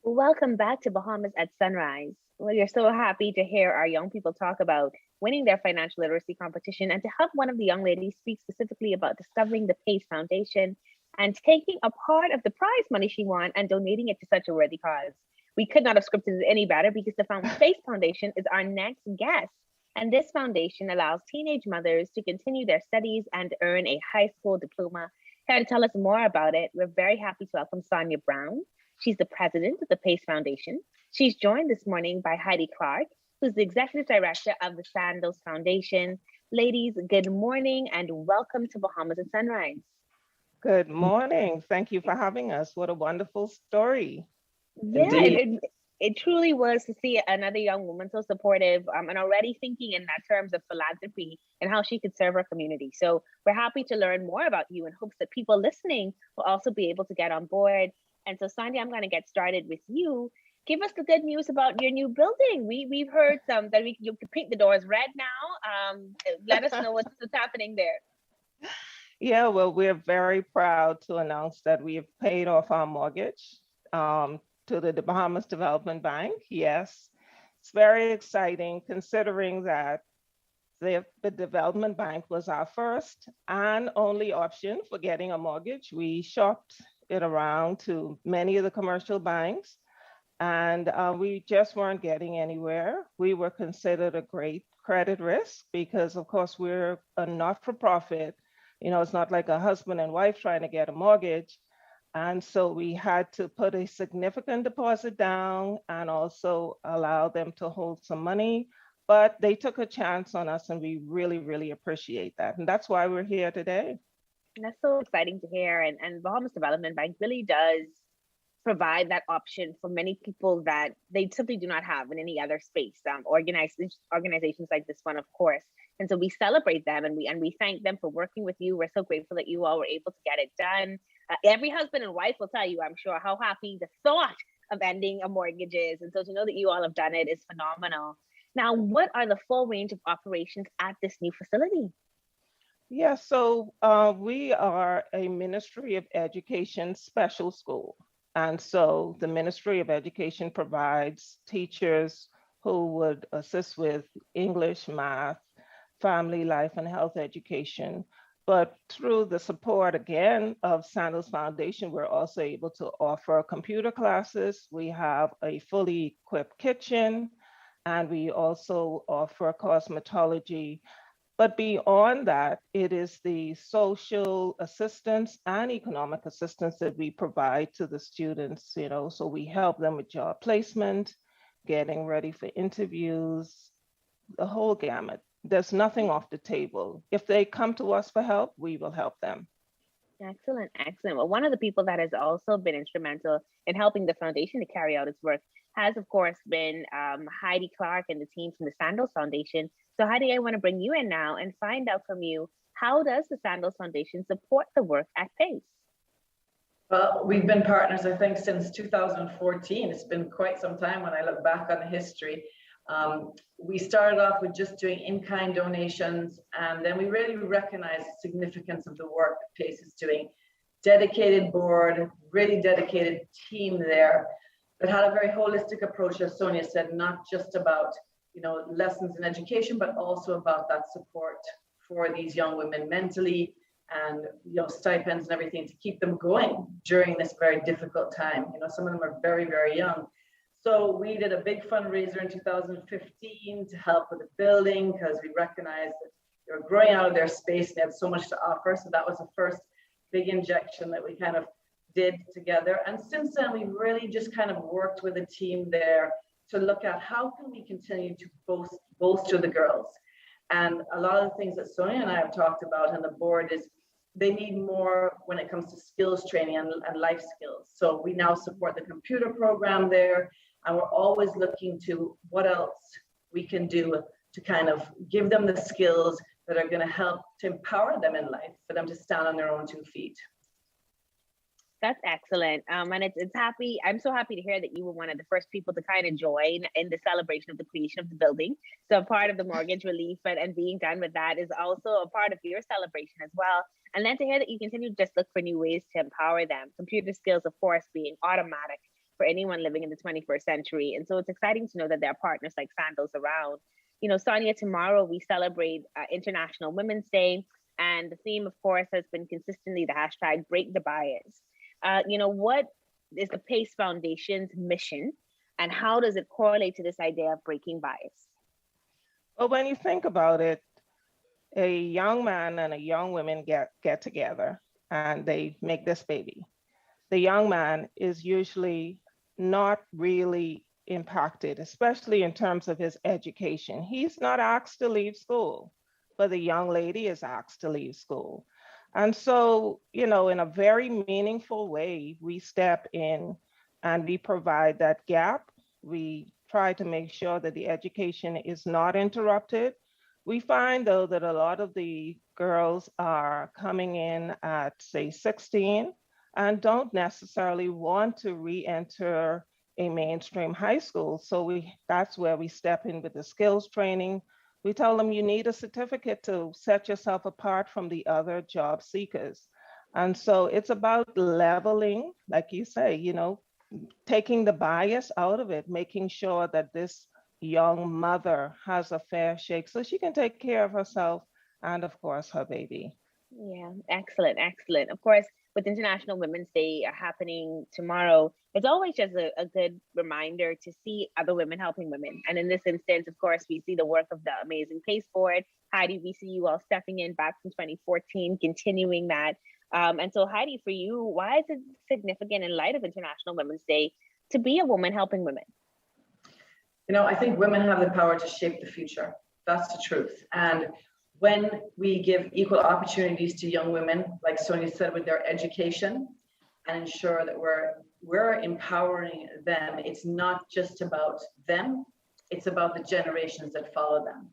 Welcome back to Bahamas at Sunrise. We are so happy to hear our young people talk about winning their financial literacy competition and to have one of the young ladies speak specifically about discovering the PACE Foundation and taking a part of the prize money she won and donating it to such a worthy cause. We could not have scripted it any better because the PACE Foundation is our next guest. And this foundation allows teenage mothers to continue their studies and earn a high school diploma. Here to tell us more about it, we're very happy to welcome Sonia Brown. She's the president of the PACE Foundation. She's joined this morning by Heidi Clark, who's the executive director of the Sandals Foundation. Ladies, good morning and welcome to Bahamas at Sunrise. Good morning. Thank you for having us. What a wonderful story. Yeah, it truly was to see another young woman so supportive and already thinking in that terms of philanthropy and how she could serve her community. So we're happy to learn more about you in hopes that people listening will also be able to get on board. And so, Sonia, I'm going to get started with you. Give us the good news about your new building. We've heard that you can paint the doors red now. Let us know what's happening there. Yeah, well, we're very proud to announce that we have paid off our mortgage to the Bahamas Development Bank. Yes, it's very exciting considering that the Development Bank was our first and only option for getting a mortgage. We shopped it around to many of the commercial banks, and we just weren't getting anywhere. We were considered a great credit risk because, of course, we're a not-for-profit. You know, it's not like a husband and wife trying to get a mortgage. And so we had to put a significant deposit down and also allow them to hold some money. But they took a chance on us, and we really, really appreciate that. And that's why we're here today. And that's so exciting to hear. And Bahamas Development Bank really does provide that option for many people that they simply do not have in any other space. Organizations like this one, of course. And so we celebrate them and we thank them for working with you. We're so grateful that you all were able to get it done. Every husband and wife will tell you, I'm sure, how happy the thought of ending a mortgage is. And so to know that you all have done it is phenomenal. Now, what are the full range of operations at this new facility? Yeah, so we are a Ministry of Education special school. And so the Ministry of Education provides teachers who would assist with English, math, family life, and health education. But through the support, again, of Sandals Foundation, we're also able to offer computer classes. We have a fully equipped kitchen, and we also offer cosmetology. But beyond that, it is the social assistance and economic assistance that we provide to the students, you know, so we help them with job placement, getting ready for interviews, the whole gamut. There's nothing off the table. If they come to us for help, we will help them. Excellent, excellent. Well, one of the people that has also been instrumental in helping the foundation to carry out its work has, of course, been Heidi Clark and the team from the Sandals Foundation. So Heidi, I want to bring you in now and find out from you, how does the Sandals Foundation support the work at PACE? Well, we've been partners, I think, since 2014. It's been quite some time when I look back on the history. We started off with just doing in-kind donations, and then we really recognized the significance of the work that PACE is doing. Dedicated board, really dedicated team there that had a very holistic approach, as Sonia said, not just about, you know, lessons in education, but also about that support for these young women mentally, and stipends and everything to keep them going during this very difficult time. Some of them are very, very young. So we did a big fundraiser in 2015 to help with the building because we recognized that they were growing out of their space and they had so much to offer. So that was the first big injection that we kind of did together. And since then, we've really just kind of worked with a team there to look at how can we continue to bolster the girls. And a lot of the things that Sonia and I have talked about on the board is they need more when it comes to skills training and life skills. So we now support the computer program there, and we're always looking to what else we can do to kind of give them the skills that are going to help to empower them in life, for them to stand on their own 2 feet. That's excellent. And I'm so happy to hear that you were one of the first people to kind of join in the celebration of the creation of the building. So part of the mortgage relief and being done with that is also a part of your celebration as well. And then to hear that you continue to just look for new ways to empower them. Computer skills, of course, being automatic for anyone living in the 21st century. And so it's exciting to know that there are partners like Sandals around. Sonia, tomorrow we celebrate International Women's Day. And the theme, of course, has been consistently the hashtag Break the Bias. What is the PACE Foundation's mission, and how does it correlate to this idea of breaking bias? Well, when you think about it, a young man and a young woman get together and they make this baby. The young man is usually not really impacted, especially in terms of his education. He's not asked to leave school, but the young lady is asked to leave school. And so, in a very meaningful way, we step in and we provide that gap. We try to make sure that the education is not interrupted. We find, though, that a lot of the girls are coming in at, say, 16 and don't necessarily want to re-enter a mainstream high school. So that's where we step in with the skills training. We tell them you need a certificate to set yourself apart from the other job seekers. And so it's about leveling, like you say, taking the bias out of it, making sure that this young mother has a fair shake so she can take care of herself and, of course, her baby. Yeah, excellent, excellent. Of course, with International Women's Day happening tomorrow, it's always just a good reminder to see other women helping women. And in this instance, of course, we see the work of the amazing PACE board. Heidi, we see you all stepping in back from 2014, continuing that. And so Heidi, for you, why is it significant in light of International Women's Day to be a woman helping women? I think women have the power to shape the future. That's the truth. And when we give equal opportunities to young women, like Sonia said, with their education, and ensure that we're empowering them, it's not just about them, it's about the generations that follow them.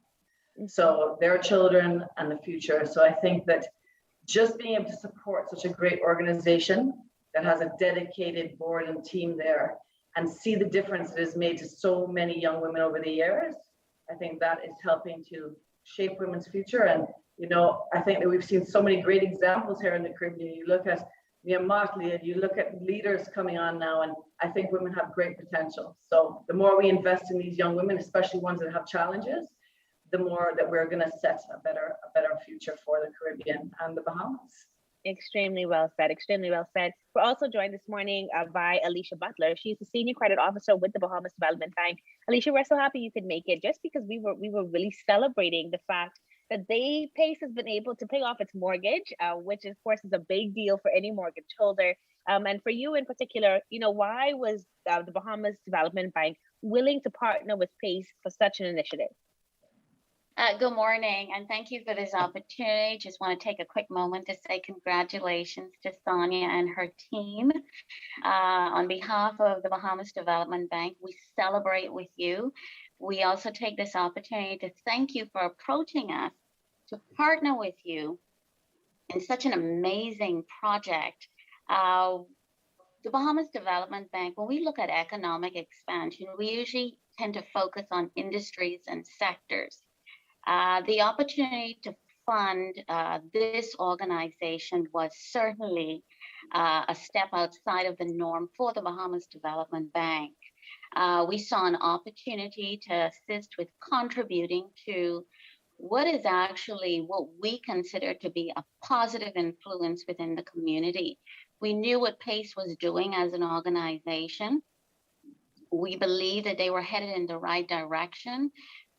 So their children and the future. So I think that just being able to support such a great organization that has a dedicated board and team there and see the difference it has made to so many young women over the years, I think that is helping to shape women's future. And, I think that we've seen so many great examples here in the Caribbean. You look at Mia Motley and you look at leaders coming on now, and I think women have great potential. So the more we invest in these young women, especially ones that have challenges, the more that we're going to set a better future for the Caribbean and the Bahamas. Extremely well said, extremely well said. We're also joined this morning by Alicia Butler. She's the Senior Credit Officer with the Bahamas Development Bank. Alicia, we're so happy you could make it, just because we were really celebrating the fact that PACE has been able to pay off its mortgage, which of course is a big deal for any mortgage holder. And for you in particular, why was the Bahamas Development Bank willing to partner with PACE for such an initiative? Good morning, and thank you for this opportunity. Just want to take a quick moment to say congratulations to Sonia and her team. On behalf of the Bahamas Development Bank, we celebrate with you. We also take this opportunity to thank you for approaching us to partner with you in such an amazing project. The Bahamas Development Bank, when we look at economic expansion, we usually tend to focus on industries and sectors. The opportunity to fund this organization was certainly a step outside of the norm for the Bahamas Development Bank. We saw an opportunity to assist with contributing to what is actually what we consider to be a positive influence within the community. We knew what PACE was doing as an organization. We believe that they were headed in the right direction.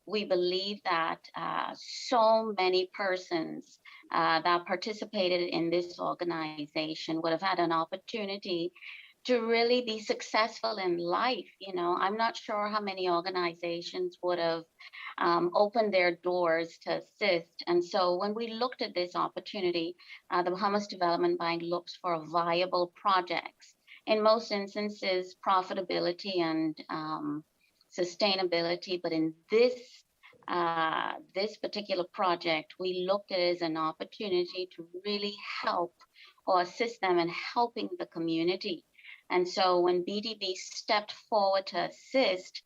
We believe that so many persons that participated in this organization would have had an opportunity to really be successful in life. You know, I'm not sure how many organizations would have opened their doors to assist. And so when we looked at this opportunity, the Bahamas Development Bank looks for viable projects. In most instances, profitability and sustainability, but in this particular project, we looked at it as an opportunity to really help or assist them in helping the community. And so when BDB stepped forward to assist,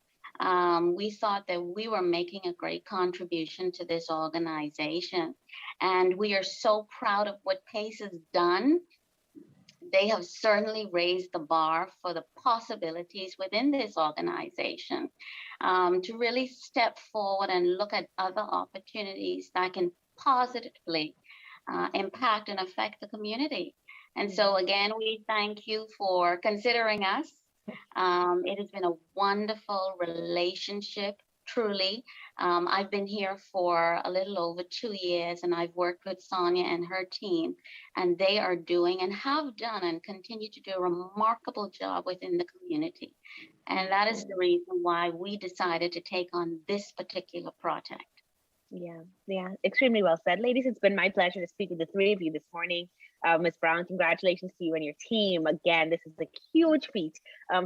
we thought that we were making a great contribution to this organization. And we are so proud of what PACE has done. They have certainly raised the bar for the possibilities within this organization to really step forward and look at other opportunities that can positively impact and affect the community. And so again, we thank you for considering us. It has been a wonderful relationship, truly. I've been here for a little over 2 years, and I've worked with Sonia and her team, and they are doing and have done and continue to do a remarkable job within the community. And that is the reason why we decided to take on this particular project. Yeah, extremely well said. Ladies, it's been my pleasure to speak with the three of you this morning. Ms. Brown, congratulations to you and your team. Again, this is a huge feat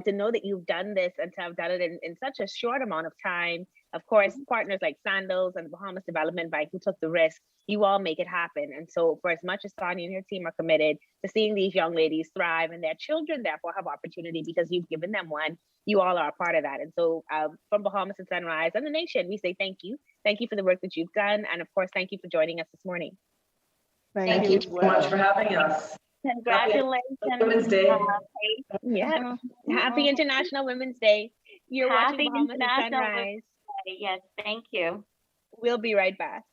to know that you've done this and to have done it in such a short amount of time. Of course, partners like Sandals and the Bahamas Development Bank who took the risk, you all make it happen. And so for as much as Sonia and her team are committed to seeing these young ladies thrive and their children therefore have opportunity because you've given them one, you all are a part of that. And so from Bahamas and Sunrise and the nation, we say thank you. Thank you for the work that you've done. And of course, thank you for joining us this morning. Thank you so much for having us. Congratulations. Happy Women's Day. Happy International Women's Day. You're Happy watching Bahamas and International Sunrise. Women's Day. Yes, thank you. We'll be right back.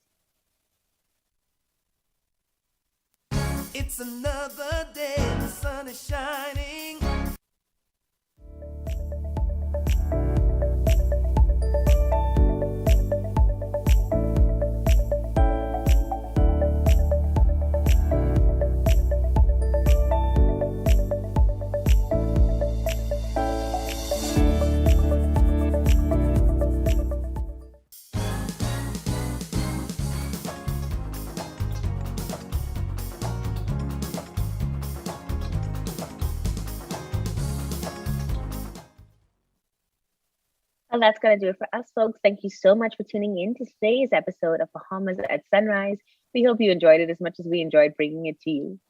It's another day, the sun is shining. Well, that's going to do it for us, folks. Thank you so much for tuning in to today's episode of Bahamas at Sunrise. We hope you enjoyed it as much as we enjoyed bringing it to you.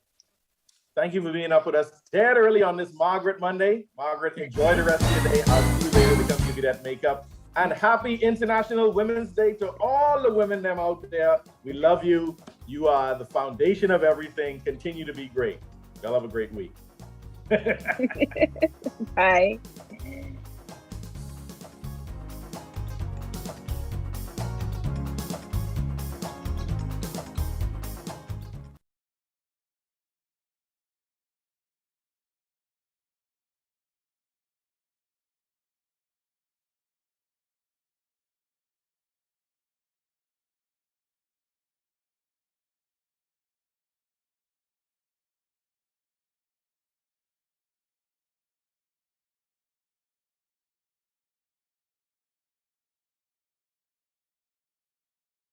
Thank you for being up with us dead early on this Margaret Monday. Margaret, enjoy the rest of your day. I'll see you later to come give you that makeup. And happy International Women's Day to all the women them out there. We love you. You are the foundation of everything. Continue to be great. Y'all have a great week. Bye.